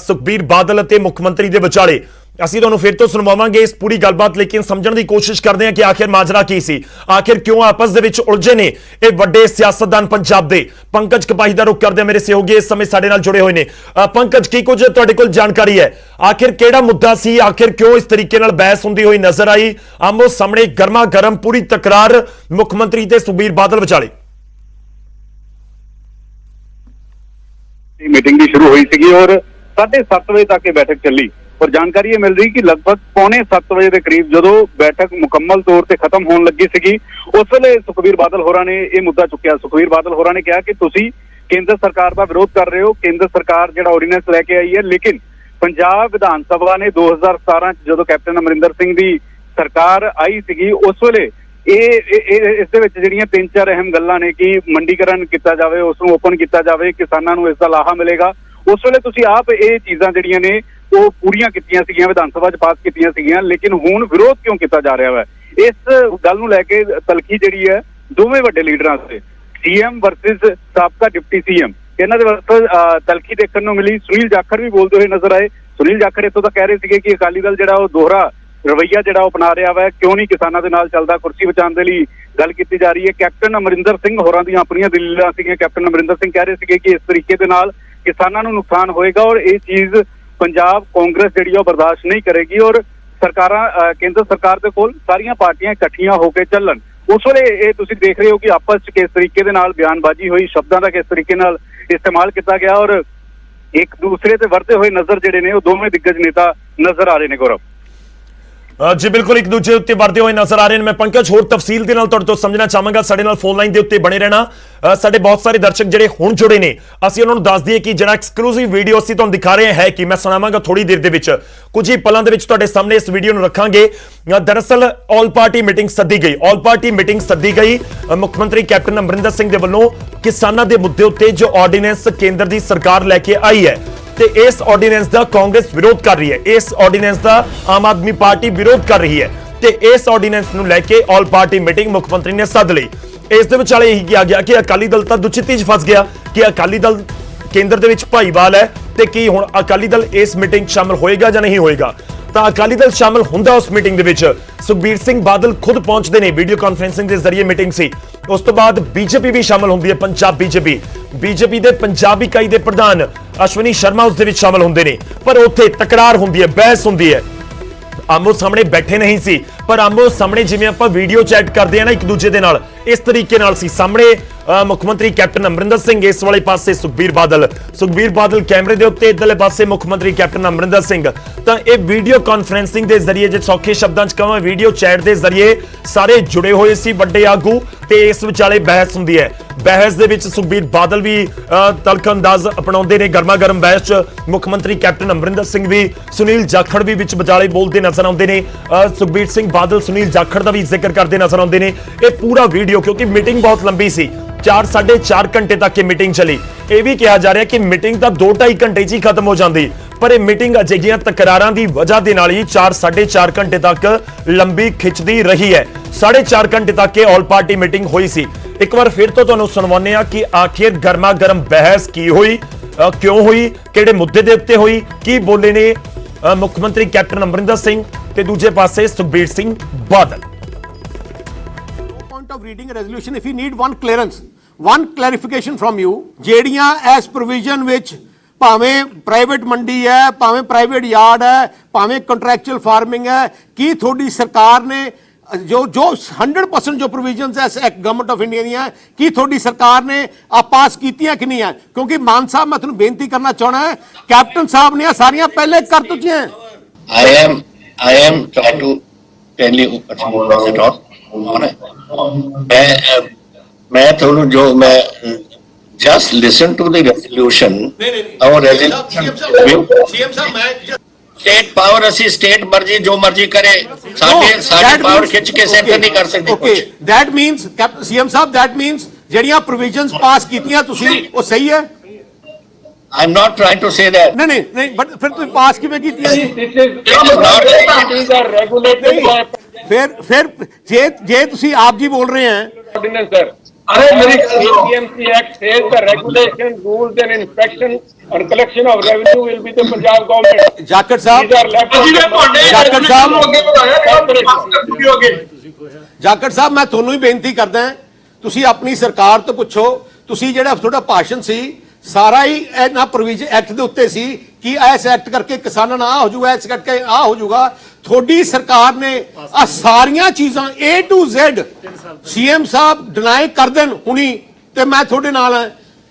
Speaker 1: ਸੁਖਬੀਰ ਬਾਦਲ ਅਤੇ ਮੁੱਖ ਮੰਤਰੀ ਦੇ ਵਿਚਾਲੇ। ਅਸੀਂ ਤੁਹਾਨੂੰ ਫਿਰ ਤੋਂ ਸੁਣਵਾਵਾਂਗੇ ਇਸ ਪੂਰੀ ਗੱਲਬਾਤ, ਲੇਕਿਨ ਸਮਝਣ ਦੀ ਕੋਸ਼ਿਸ਼ ਕਰਦੇ ਹਾਂ ਕਿ ਆਖਿਰ ਮਾਜਰਾ ਕੀ ਸੀ, ਆਖਿਰ ਕਿਉਂ ਆਪਸ ਦੇ ਵਿੱਚ ਉਲਝੇ ਨੇ ਇਹ ਵੱਡੇ ਸਿਆਸਤਦਾਨ ਪੰਜਾਬ ਦੇ। ਪੰਕਜ ਕਪਾਹੀ ਦਾ ਰੁਖ ਕਰਦੇ ਮੇਰੇ ਸਹਿਯੋਗੀ ਇਸ ਸਮੇਂ ਸਾਡੇ ਨਾਲ ਜੁੜੇ ਹੋਏ ਨੇ। ਪੰਕਜ, ਕੀ ਕੁਝ ਤੁਹਾਡੇ ਕੋਲ ਜਾਣਕਾਰੀ ਹੈ? ਆਖਿਰ ਕਿਹੜਾ ਮੁੱਦਾ ਸੀ, ਆਖਿਰ ਕਿਉਂ ਇਸ ਤਰੀਕੇ ਨਾਲ ਬਹਿਸ ਹੁੰਦੀ ਹੋਈ ਨਜ਼ਰ ਆਈ? ਆਮੋ ਸਾਹਮਣੇ ਗਰਮਾ ਗਰਮ ਪੂਰੀ ਤਕਰਾਰ ਮੁੱਖ ਮੰਤਰੀ ਤੇ ਸੁਖਬੀਰ ਬਾਦਲ ਵਿਚਾਲੇ।
Speaker 5: मीटिंग भी शुरू हुई थी और 7:30 बजे तक ये बैठक चली और जानकारी ये मिल रही कि लगभग 6:45 बजे के करीब जो बैठक मुकम्मल तौर से खत्म होने लगी सी उस वेले सुखबीर बादल होरां ने यह मुद्दा चुकिया। सुखबीर बादल होरां ने कहा कि तुसी केंद्र सरकार का विरोध कर रहे हो, केंद्र सरकार जो ऑर्डीनेंस लैके आई है, लेकिन पंजाब विधान सभा ने 2017 जो कैप्टन अमरिंदर सिंह की सरकार आई सी उस वेले इस दे विच जिहड़ियां 3-4 अहम गल्लां ने कि मंडीकरण किया जाए, उसनूं ओपन किया जाए, किसानां नूं इसदा लाहा मिलेगा। उस वेले तुसीं आप ये चीज़ां जिहड़ियां ने वो पूरीआं कीतीआं सीगीआं, विधान सभा च पास कीतीआं सीगीआं, लेकिन हुण विरोध क्यों किया जा रहा है? इस गल नूं लैके तलखी जिहड़ी है दोवें वड्डे लीडरां से सीएम वर्सिस साबका डिप्टी सीएम इन्हां दे वक्त तलखी देखण नूं मिली। सुनील जाखड़ भी बोलते हुए नजर आए। सुनील जाखड़ इत्थों तक कह रहे थे कि अकाली दल जिहड़ा दोहरा रवैया जिहड़ा अपना रहा है, क्यों नहीं किसानों के नाल चलदा, कुर्सी बचाने के लिए गल की जा रही है। कैप्टन अमरिंदर सिंह होरां दी अपनियां दलीलां सीगीआं। कैप्टन अमरिंदर सिंह कह रहे थे कि इस तरीके दे नाल किसानों नूं नुकसान होएगा और ये चीज़ पंजाब कांग्रेस जिहड़ी है बर्दाश्त नहीं करेगी और सरकारां केंद्र सरकार दे कोल सारियां पार्टियां इकट्ठियां होकर चलन। उस वेले ये तुसीं देख रहे हो कि आपस च किस तरीके दे नाल बयानबाजी हुई, शब्दां दा किस तरीके नाल इस्तेमाल किया गया और एक दूसरे ते वरते हुए नजर जिहड़े ने वो दोवें दिग्गज नेता नजर आ रहे ने। गौरव
Speaker 1: जी बिल्कुल एक दूसरे उत्ते वरते हुए नजर आ रहे हैं। मैं पंकज होर तफसील दे नाल तुहाडे तों समझना चाहांगा। साडे नाल फोन लाइन दे उत्ते बने रहना। साडे बहुत सारे दर्शक जिहड़े हुण जुड़े ने, ਅਸੀਂ ਉਹਨਾਂ ਨੂੰ ਦੱਸ ਦਈਏ ਕਿ ਜਿਹੜਾ ਐਕਸਕਲੂਸਿਵ ਵੀਡੀਓ ਅਸੀਂ ਤੁਹਾਨੂੰ ਦਿਖਾ ਰਹੇ ਹਾਂ ਕਿ ਮੈਂ ਸੁਣਾਵਾਂਗਾ ਥੋੜੀ ਦੇਰ ਦੇ ਵਿੱਚ, ਕੁਝ ਹੀ ਪਲਾਂ ਦੇ ਵਿੱਚ ਤੁਹਾਡੇ ਸਾਹਮਣੇ ਇਸ ਵੀਡੀਓ ਨੂੰ ਰੱਖਾਂਗੇ। ਦਰਅਸਲ ਆਲ ਪਾਰਟੀ ਮੀਟਿੰਗ ਸੱਦੀ ਗਈ। ਆਲ ਪਾਰਟੀ ਮੀਟਿੰਗ ਸੱਦੀ ਗਈ ਮੁੱਖ ਮੰਤਰੀ ਕੈਪਟਨ ਅਮਰਿੰਦਰ ਸਿੰਘ ਦੇ ਵੱਲੋਂ ਕਿਸਾਨਾਂ ਦੇ ਮੁੱਦੇ ਉੱਤੇ ਜੋ ਆਰਡੀਨੈਂਸ ਕੇਂਦਰ ਦੀ ਸਰਕਾਰ ਲੈ ਕੇ ਆਈ ਹੈ ਤੇ ਇਸ ਆਰਡੀਨੈਂਸ ਦਾ ਕਾਂਗਰਸ ਵਿਰੋਧ ਕਰ ਰਹੀ ਹੈ, ਇਸ ਆਰਡੀਨੈਂਸ ਦਾ ਆਮ ਆਦਮੀ ਪਾਰਟੀ ਵਿਰੋਧ ਕਰ ਰਹੀ ਹੈ ਤੇ ਇਸ ਆਰਡੀਨੈਂਸ ਨੂੰ ਲੈ ਕੇ ਆਲ ਪਾਰਟੀ ਮੀਟਿੰਗ ਮੁੱਖ ਮੰਤਰੀ ਨੇ ਸੱਦ ਲਈ। ਇਸ ਦੇ ਵਿਚਾਲੇ ਇਹੀ ਕਿਹਾ ਗਿਆ ਕਿ ਅਕਾਲੀ ਦਲ ਤਾਂ ਦੁਚਿੱਤੀ 'ਚ ਫਸ ਗਿਆ ਕਿ ਅਕਾਲੀ ਦਲ ਕੇਂਦਰ ਦੇ ਵਿੱਚ ਭਾਈਵਾਲ ਹੈ ਤੇ ਕੀ ਹੁਣ ਅਕਾਲੀ ਦਲ ਇਸ ਮੀਟਿੰਗ 'ਚ ਸ਼ਾਮਲ ਹੋਏਗਾ ਜਾਂ ਨਹੀਂ ਹੋਏਗਾ। ਤਾਂ ਅਕਾਲੀ ਦਲ ਸ਼ਾਮਲ ਹੁੰਦਾ ਉਸ ਮੀਟਿੰਗ ਦੇ ਵਿੱਚ। ਸੁਖਬੀਰ ਸਿੰਘ ਬਾਦਲ ਖੁਦ ਪਹੁੰਚਦੇ ਨੇ, ਵੀਡੀਓ ਕਾਨਫਰੰਸਿੰਗ ਦੇ ਜ਼ਰੀਏ ਮੀਟਿੰਗ ਸੀ। ਉਸ ਤੋਂ ਬਾਅਦ ਬੀਜੇਪੀ ਵੀ ਸ਼ਾਮਲ ਹੁੰਦੀ ਹੈ, ਪੰਜਾਬ ਬੀਜੇਪੀ ਦੇ ਪੰਜਾਬ ਇਕਾਈ ਦੇ ਪ੍ਰਧਾਨ ਅਸ਼ਵਨੀ ਸ਼ਰਮਾ ਉਸ ਦੇ ਵਿੱਚ ਸ਼ਾਮਲ ਹੁੰਦੇ ਨੇ। ਪਰ ਉੱਥੇ ਤਕਰਾਰ ਹੁੰਦੀ ਹੈ, ਬਹਿਸ ਹੁੰਦੀ ਹੈ। ਆਮੋ ਸਾਹਮਣੇ ਬੈਠੇ ਨਹੀਂ ਸੀ ਪਰ ਆਮੋ ਸਾਹਮਣੇ ਜਿਵੇਂ ਆਪਾਂ ਵੀਡੀਓ ਚੈਟ ਕਰਦੇ ਆ ਨਾ ਇੱਕ ਦੂਜੇ ਦੇ ਨਾਲ, ਇਸ ਤਰੀਕੇ ਨਾਲ ਸੀ। ਸਾਹਮਣੇ ਮੁੱਖ ਮੰਤਰੀ ਕੈਪਟਨ ਅਮਰਿੰਦਰ ਸਿੰਘ, ਇਸ ਵਾਲੇ ਪਾਸੇ ਸੁਖਬੀਰ ਬਾਦਲ ਕੈਮਰੇ ਦੇ ਉੱਤੇ, ਇਧਰਲੇ ਪਾਸੇ ਮੁੱਖ ਮੰਤਰੀ ਕੈਪਟਨ ਅਮਰਿੰਦਰ ਸਿੰਘ। ਤਾਂ ਇਹ ਵੀਡੀਓ ਕਾਨਫਰੰਸਿੰਗ ਦੇ ਜ਼ਰੀਏ, ਜੇ ਸੌਖੇ ਸ਼ਬਦਾਂ 'ਚ ਕਹਾਂ ਵੀਡੀਓ ਚੈਟ ਦੇ ਜ਼ਰੀਏ ਸਾਰੇ ਜੁੜੇ ਹੋਏ ਸੀ ਵੱਡੇ ਆਗੂ ਤੇ ਇਸ ਵਿਚਾਲੇ ਬਹਿਸ ਹੁੰਦੀ ਹੈ। ਬਹਿਸ ਦੇ ਵਿੱਚ ਸੁਖਬੀਰ ਬਾਦਲ ਵੀ ਤਲਖ ਅੰਦਾਜ਼ ਅਪਣਾਉਂਦੇ ਨੇ। ਗਰਮਾ ਗਰਮ ਬਹਿਸ 'ਚ ਮੁੱਖ ਮੰਤਰੀ ਕੈਪਟਨ ਅਮਰਿੰਦਰ ਸਿੰਘ ਵੀ, ਸੁਨੀਲ ਜਾਖੜ ਵੀ ਵਿੱਚ ਵਿਚਾਲੇ ਬੋਲਦੇ ਨਜ਼ਰ ਆਉਂਦੇ ਨੇ। ਸੁਖਬੀਰ ਸਿੰਘ ਬਾਦਲ ਸੁਨੀਲ ਜਾਖੜ ਦਾ ਵੀ ਜ਼ਿਕਰ ਕਰਦੇ ਨਜ਼ਰ ਆਉਂਦੇ ਨੇ। ਇਹ ਪੂਰਾ ਵੀਡੀਓ, ਕਿਉਂਕਿ ਮੀਟਿੰਗ ਬਹੁਤ ਲੰਬੀ ਸੀ, 4-4.5 ਘੰਟੇ ਤੱਕ ਇਹ ਮੀਟਿੰਗ ਚੱਲੀ। ਇਹ ਵੀ ਕਿਹਾ ਜਾ ਰਿਹਾ ਕਿ ਮੀਟਿੰਗ ਤਾਂ 2-2.5 ਘੰਟੇ 'ਚ ਹੀ ਖਤਮ ਹੋ ਜਾਂਦੀ, ਪਰ ਇਹ ਮੀਟਿੰਗ ਅਜਿਹੀਆਂ ਤਕਰਾਰਾਂ ਦੀ ਵਜ੍ਹਾ ਦੇ ਨਾਲ ਹੀ 4-4.5 ਘੰਟੇ ਤੱਕ ਲੰਬੀ ਖਿੱਚਦੀ ਰਹੀ ਹੈ। 4.5 ਘੰਟੇ ਤੱਕ ਇਹ ਆਲ ਪਾਰਟੀ ਮੀਟਿੰਗ ਹੋਈ ਸੀ। ਇੱਕ ਵਾਰ ਫਿਰ ਤੋਂ ਤੁਹਾਨੂੰ ਸੁਣਵਾਉਂਦੇ ਆ ਕਿ ਆਖਿਰ ਗਰਮਾ ਗਰਮ ਬਹਿਸ ਕੀ ਹੋਈ, ਕਿਉਂ ਹੋਈ, ਕਿਹੜੇ ਮੁੱਦੇ ਦੇ ਉੱਤੇ ਹੋਈ, ਕੀ ਬੋਲੇ ਨੇ ਮੁੱਖ ਮੰਤਰੀ ਕੈਪਟਨ ਅਮਰਿੰਦਰ ਸਿੰਘ ਤੇ ਦੂਜੇ ਪਾਸੇ Sukhbir Singh Badal.
Speaker 2: Point of reading a resolution, if you need one clearance, one clarification from you, ਜਿਹੜੀਆਂ as provision ਵਿੱਚ ਭਾਵੇਂ ਪ੍ਰਾਈਵੇਟ ਮੰਡੀ ਹੈ, ਭਾਵੇਂ ਪ੍ਰਾਈਵੇਟ ਯਾਰਡ ਹੈ, ਭਾਵੇਂ ਕੰਟਰੈਕਚੁਅਲ ਫਾਰਮਿੰਗ ਹੈ, ਕੀ ਤੁਹਾਡੀ ਸਰਕਾਰ ਨੇ ਜੋ 100% ਜੋ ਪ੍ਰੋਵੀਜ਼ਨਸ ਐ ਗਵਰਨਮੈਂਟ ਆਫ ਇੰਡੀਆ ਦੀਆਂ, ਕੀ ਤੁਹਾਡੀ ਸਰਕਾਰ ਨੇ ਆ ਪਾਸ ਕੀਤੀਆਂ ਕਿ ਨਹੀਂ ਹੈ? ਕਿਉਂਕਿ ਮਾਨ ਸਾਹਿਬ, ਮੈਂ ਤੁਹਾਨੂੰ ਬੇਨਤੀ ਕਰਨਾ ਚਾਹਣਾ ਹੈ, ਕੈਪਟਨ ਸਾਹਿਬ ਨੇ ਆ ਸਾਰੀਆਂ ਪਹਿਲੇ ਕਰ ਚੁੱਕੀਆਂ।
Speaker 3: I am trying to tell you what's it all. मैं थोड़ा जो मैं just listen to the resolution. Our resolution.
Speaker 2: CM साहब मैं
Speaker 3: स्टेट पावर ਅਸੀਂ ਸਟੇਟ ਮਰਜ਼ੀ ਜੋ ਮਰਜ਼ੀ ਕਰੇ, ਸਾਡੇ ਪਾਵਰ ਖਿੱਚ ਕੇ ਸੈਂਟਰ ਨਹੀਂ ਕਰ ਸਕਦੇ।
Speaker 2: Okay, that means CM Sahib, that means ਜਿਹੜੀਆਂ ਪ੍ਰੋਵੀਜ਼ਨਸ ਪਾਸ ਕੀਤੀਆਂ ਤੁਸੀਂ ਉਹ ਸਹੀ ਹੈ?
Speaker 3: I'm not trying to say that.
Speaker 2: ਨਹੀਂ ਬਟ ਫਿਰ ਤੁਸੀਂ ਪਾਸ ਕਿਵੇਂ ਕੀਤੀਆਂ ਜੀ?
Speaker 4: These are regulated by
Speaker 2: ਫਿਰ ਜੇ ਤੁਸੀਂ ਆਪ ਜੀ ਬੋਲ ਰਹੇ हैं
Speaker 4: ordinance, sir. APMC Act says the regulation, rules and inspection and collection of revenue will be the Punjab government.
Speaker 2: Jakhar Sahib,
Speaker 4: These are left
Speaker 2: Jakhar ਸਾਹਿਬ ਮੈਂ ਤੁਹਾਨੂੰ ਹੀ ਬੇਨਤੀ ਕਰਦਾ, ਤੁਸੀਂ ਆਪਣੀ ਸਰਕਾਰ ਤੋਂ ਪੁੱਛੋ। ਤੁਸੀਂ ਜਿਹੜਾ ਤੁਹਾਡਾ ਭਾਸ਼ਣ ਸੀ ਸਾਰਾ ਹੀ ਇਹਨਾਂ ਪ੍ਰੋਵੀਜ਼ਨ ਐਕਟ ਦੇ ਉੱਤੇ ਸੀ ਕਿ ਇਸ ਐਕਟ ਕਰਕੇ ਕਿਸਾਨਾਂ ਨਾਲ ਆ ਹੋ ਜਾਊਗਾ, ਇਸ ਕਰਕੇ ਆ ਹੋ ਜਾਊਗਾ। ਤੁਹਾਡੀ ਸਰਕਾਰ ਨੇ ਆ ਸਾਰੀਆਂ ਚੀਜ਼ਾਂ A to Z CM Sahib deny ਕਰ ਦੇਣ ਹੁਣੀ ਤੇ ਮੈਂ ਤੁਹਾਡੇ ਨਾਲ ਹਾਂ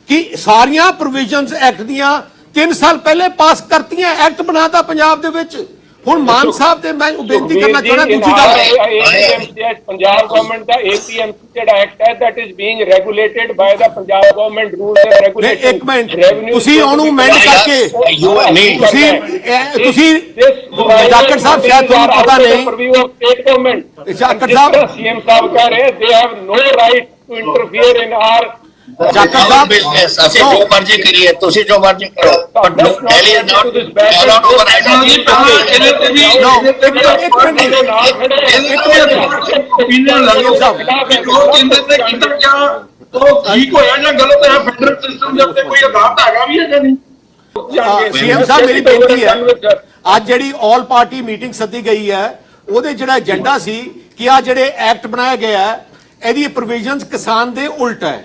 Speaker 2: ਕਿ ਸਾਰੀਆਂ ਪ੍ਰੋਵੀਜ਼ਨਸ ਐਕਟ ਦੀਆਂ 3 ਸਾਲ ਪਹਿਲੇ ਪਾਸ ਕਰਤੀਆਂ, ਐਕਟ ਬਣਾਤਾ ਪੰਜਾਬ ਦੇ ਵਿੱਚ। ਹੁਣ ਮਾਨ ਸਾਹਿਬ ਤੇ ਮੈਂ ਬੇਨਤੀ ਕਰਨਾ ਚਾਹੁੰਦਾ ਦੂਜੀ ਗੱਲ,
Speaker 4: ਪੰਜਾਬ ਗਵਰਨਮੈਂਟ ਦਾ APMC ਜਿਹੜਾ ਐਕਟ ਹੈ that is being regulated by the Punjab government rules and regulations.
Speaker 2: ਇੱਕ ਮਿੰਟ, ਤੁਸੀਂ ਉਹਨੂੰ ਅਮੈਂਡ ਕਰਕੇ ਤੁਸੀਂ ਜਾਖੜ ਸਾਹਿਬ ਸ਼ਾਇਦ ਤੁਹਾਨੂੰ ਪਤਾ ਨਹੀਂ, ਜਾਖੜ ਸਾਹਿਬ
Speaker 4: CM ਸਾਹਿਬ ਕਹਿ ਰਹੇ they have no right to interfere in our
Speaker 2: Jakhar Sahib
Speaker 3: business ਅਸੀਂ ਜੋ ਮਰਜ਼ੀ ਕਰੀਏ, ਤੁਸੀਂ ਜੋ ਮਰਜ਼ੀ ਕਰੋ, but Delhi is not overriding.
Speaker 2: CM ਸਾਹਿਬ ਮੇਰੀ ਬੇਨਤੀ ਹੈ, ਅੱਜ ਜਿਹੜੀ ਆਲ ਪਾਰਟੀ ਮੀਟਿੰਗ ਸੱਦੀ ਗਈ ਹੈ ਉਹਦੇ ਜਿਹੜਾ ਏਜੰਡਾ ਸੀ ਕਿ ਆ ਜਿਹੜੇ ਐਕਟ ਬਣਾਇਆ ਗਿਆ ਇਹਦੀ ਪ੍ਰੋਵੀਜ਼ਨਸ ਕਿਸਾਨ ਦੇ ਉਲਟ ਹੈ,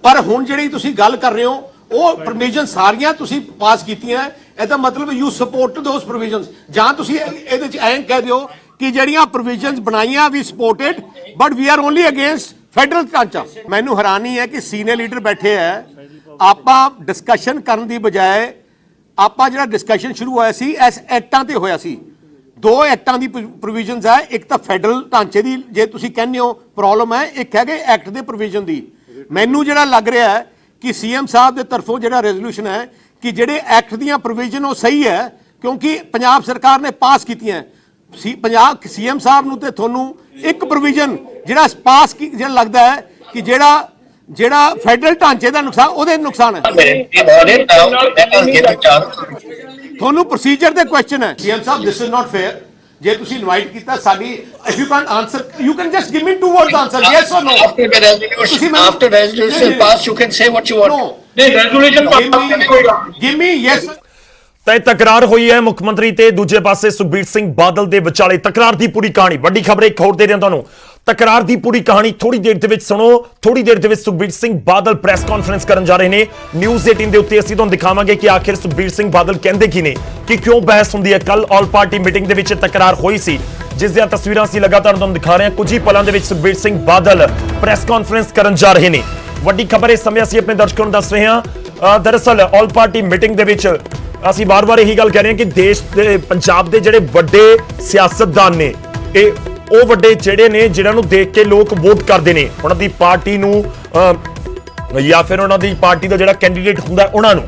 Speaker 2: ਪਰ ਹੁਣ ਜਿਹੜੀ ਤੁਸੀਂ ਗੱਲ ਕਰ ਰਹੇ ਹੋ ਉਹ ਪ੍ਰੋਵੀਜ਼ਨ ਸਾਰੀਆਂ ਤੁਸੀਂ ਪਾਸ ਕੀਤੀਆਂ। ਇਹਦਾ ਮਤਲਬ ਯੂ ਸਪੋਰਟ ਦੋਸ ਪ੍ਰੋਵੀਜ਼ਨਸ, ਜਾਂ ਤੁਸੀਂ ਇਹਦੇ ਚ ਐਂ ਕਹਿ ਦਿਓ ਕਿ ਜਿਹੜੀਆਂ ਪ੍ਰੋਵੀਜ਼ਨਸ ਬਣਾਈਆਂ we supported but we are only against federal ਢਾਂਚਾ। ਮੈਨੂੰ ਹੈਰਾਨੀ ਹੈ ਕਿ ਸੀਨੀਅਰ ਲੀਡਰ ਬੈਠੇ ਹੈ, ਆਪਾਂ ਡਿਸਕਸ਼ਨ ਕਰਨ ਦੀ ਬਜਾਏ ਆਪਾਂ ਜਿਹੜਾ ਡਿਸਕਸ਼ਨ ਸ਼ੁਰੂ ਹੋਇਆ ਸੀ ਇਸ ਐਕਟਾਂ ਤੇ ਹੋਇਆ ਸੀ। 2 ਐਕਟਾਂ ਦੀ ਪ੍ਰੋਵੀਜ਼ਨਸ ਹੈ, ਇੱਕ ਤਾਂ ਫੈਡਰਲ ਢਾਂਚੇ ਦੀ ਜੇ ਤੁਸੀਂ ਕਹਿੰਦੇ ਹੋ ਪ੍ਰੋਬਲਮ ਹੈ, ਇੱਕ ਹੈਗੇ ਐਕਟ ਦੇ ਪ੍ਰੋਵੀਜ਼ਨ ਦੀ। ਮੈਨੂੰ ਜਿਹੜਾ ਲੱਗ ਰਿਹਾ ਹੈ ਕਿ ਸੀਐਮ ਸਾਹਿਬ ਦੇ ਤਰਫੋਂ ਜਿਹੜਾ ਰੈਜ਼ੋਲੂਸ਼ਨ ਹੈ ਕਿ ਜਿਹੜੇ ਐਕਟ ਦੀਆਂ ਪ੍ਰੋਵੀਜ਼ਨ ਉਹ ਸਹੀ ਹੈ ਕਿਉਂਕਿ ਪੰਜਾਬ ਸਰਕਾਰ ਨੇ ਪਾਸ ਕੀਤੀਆਂ। ਪੰਜਾਬ ਸੀਐਮ ਸਾਹਿਬ ਨੂੰ ਤੇ ਤੁਹਾਨੂੰ ਇੱਕ ਪ੍ਰੋਵੀਜ਼ਨ ਜਿਹੜਾ ਪਾਸ ਜਿਹੜਾ ਲੱਗਦਾ ਹੈ ਕਿ ਜਿਹੜਾ ਫੈਡਰਲ ਢਾਂਚੇ ਦਾ ਨੁਕਸਾਨ ਉਹਦੇ ਨੁਕਸਾਨ ਹੈ। ਤੁਹਾਨੂੰ ਪ੍ਰੋਸੀਜਰ ਦੇ ਕੁਐਸਚਨ ਹੈ CM Sahib, this is not fair. ਜੇ ਤੁਸੀਂ ਇਨਵਾਈਟ ਕੀਤਾ ਸਾਡੀ, if you can answer you can just give me 2 words answer, yes ਔਰ ਨੋ।
Speaker 3: After resolution pass, you can say what you want.
Speaker 4: ਨਹੀਂ resolution pass
Speaker 2: give me yes.
Speaker 1: ਤਾਂ ਤਕਰਾਰ ਹੋਈ ਹੈ ਮੁੱਖ ਮੰਤਰੀ ਤੇ ਦੂਜੇ ਪਾਸੇ ਸੁਖਬੀਰ ਸਿੰਘ ਬਾਦਲ ਦੇ ਵਿਚਾਲੇ। ਤਕਰਾਰ ਦੀ ਪੂਰੀ ਕਹਾਣੀ, ਵੱਡੀ ਖਬਰ ਇੱਕ ਹੋਰ ਦੇ ਦਿਆਂ ਤੁਹਾਨੂੰ। ਤਕਰਾਰ ਦੀ ਪੂਰੀ ਕਹਾਣੀ ਥੋੜੀ ਦੇਰ ਦੇ ਵਿੱਚ ਸੁਣੋ। ਥੋੜੀ ਦੇਰ ਦੇ ਵਿੱਚ ਸੁਖਬੀਰ ਸਿੰਘ ਬਾਦਲ ਪ੍ਰੈਸ ਕਾਨਫਰੰਸ ਕਰਨ ਜਾ ਰਹੇ ਨੇ। ਨਿਊਜ਼ 18 ਦੇ ਉੱਤੇ ਅਸੀਂ ਤੁਹਾਨੂੰ ਦਿਖਾਵਾਂਗੇ ਕਿ ਆਖਿਰ ਸੁਖਬੀਰ ਸਿੰਘ ਬਾਦਲ ਕਹਿੰਦੇ ਕੀ ਨੇ, ਕਿ ਕਿਉਂ ਬਹਿਸ ਹੁੰਦੀ ਹੈ। ਕੱਲ ਆਲ ਪਾਰਟੀ ਮੀਟਿੰਗ ਦੇ ਵਿੱਚ ਤਕਰਾਰ ਹੋਈ ਸੀ, ਜਿਸ ਦੀਆਂ ਤਸਵੀਰਾਂ ਅਸੀਂ ਲਗਾਤਾਰ ਤੁਹਾਨੂੰ ਦਿਖਾ ਰਹੇ ਹਾਂ। ਕੁਝ ਹੀ ਪਲਾਂ ਦੇ ਵਿੱਚ ਸੁਖਬੀਰ ਸਿੰਘ ਬਾਦਲ ਪ੍ਰੈਸ ਕਾਨਫਰੰਸ ਕਰਨ ਜਾ ਰਹੇ ਨੇ। ਵੱਡੀ ਖਬਰ ਇਸ ਸਮੇਂ ਅਸੀਂ ਆਪਣੇ ਦਰਸ਼ਕਾਂ ਨੂੰ ਦੱਸ ਰਹੇ ਹਾਂ। ਦਰਅਸਲ ਆਲ ਪਾਰਟੀ ਮੀਟਿੰਗ ਦੇ ਵਿੱਚ ਅਸੀਂ ਵਾਰ-ਵਾਰ ਇਹੀ ਗੱਲ ਕਹਿ ਰਹੇ ਹਾਂ ਕਿ ਦੇਸ਼ ਦੇ ਪੰਜਾਬ ਦੇ ਜਿਹੜੇ ਵੱਡੇ ਸਿਆਸਤਦਾਨ ਨੇ, ਇਹ ਉਹ ਵੱਡੇ ਚਿਹੜੇ ਨੇ ਜਿਨ੍ਹਾਂ ਨੂੰ ਦੇਖ ਕੇ ਲੋਕ ਵੋਟ ਕਰਦੇ ਨੇ, ਉਹਨਾਂ ਦੀ ਪਾਰਟੀ ਨੂੰ ਜਾਂ ਫਿਰ ਉਹਨਾਂ ਦੀ ਪਾਰਟੀ ਦਾ ਜਿਹੜਾ ਕੈਂਡੀਡੇਟ ਹੁੰਦਾ ਉਹਨਾਂ ਨੂੰ।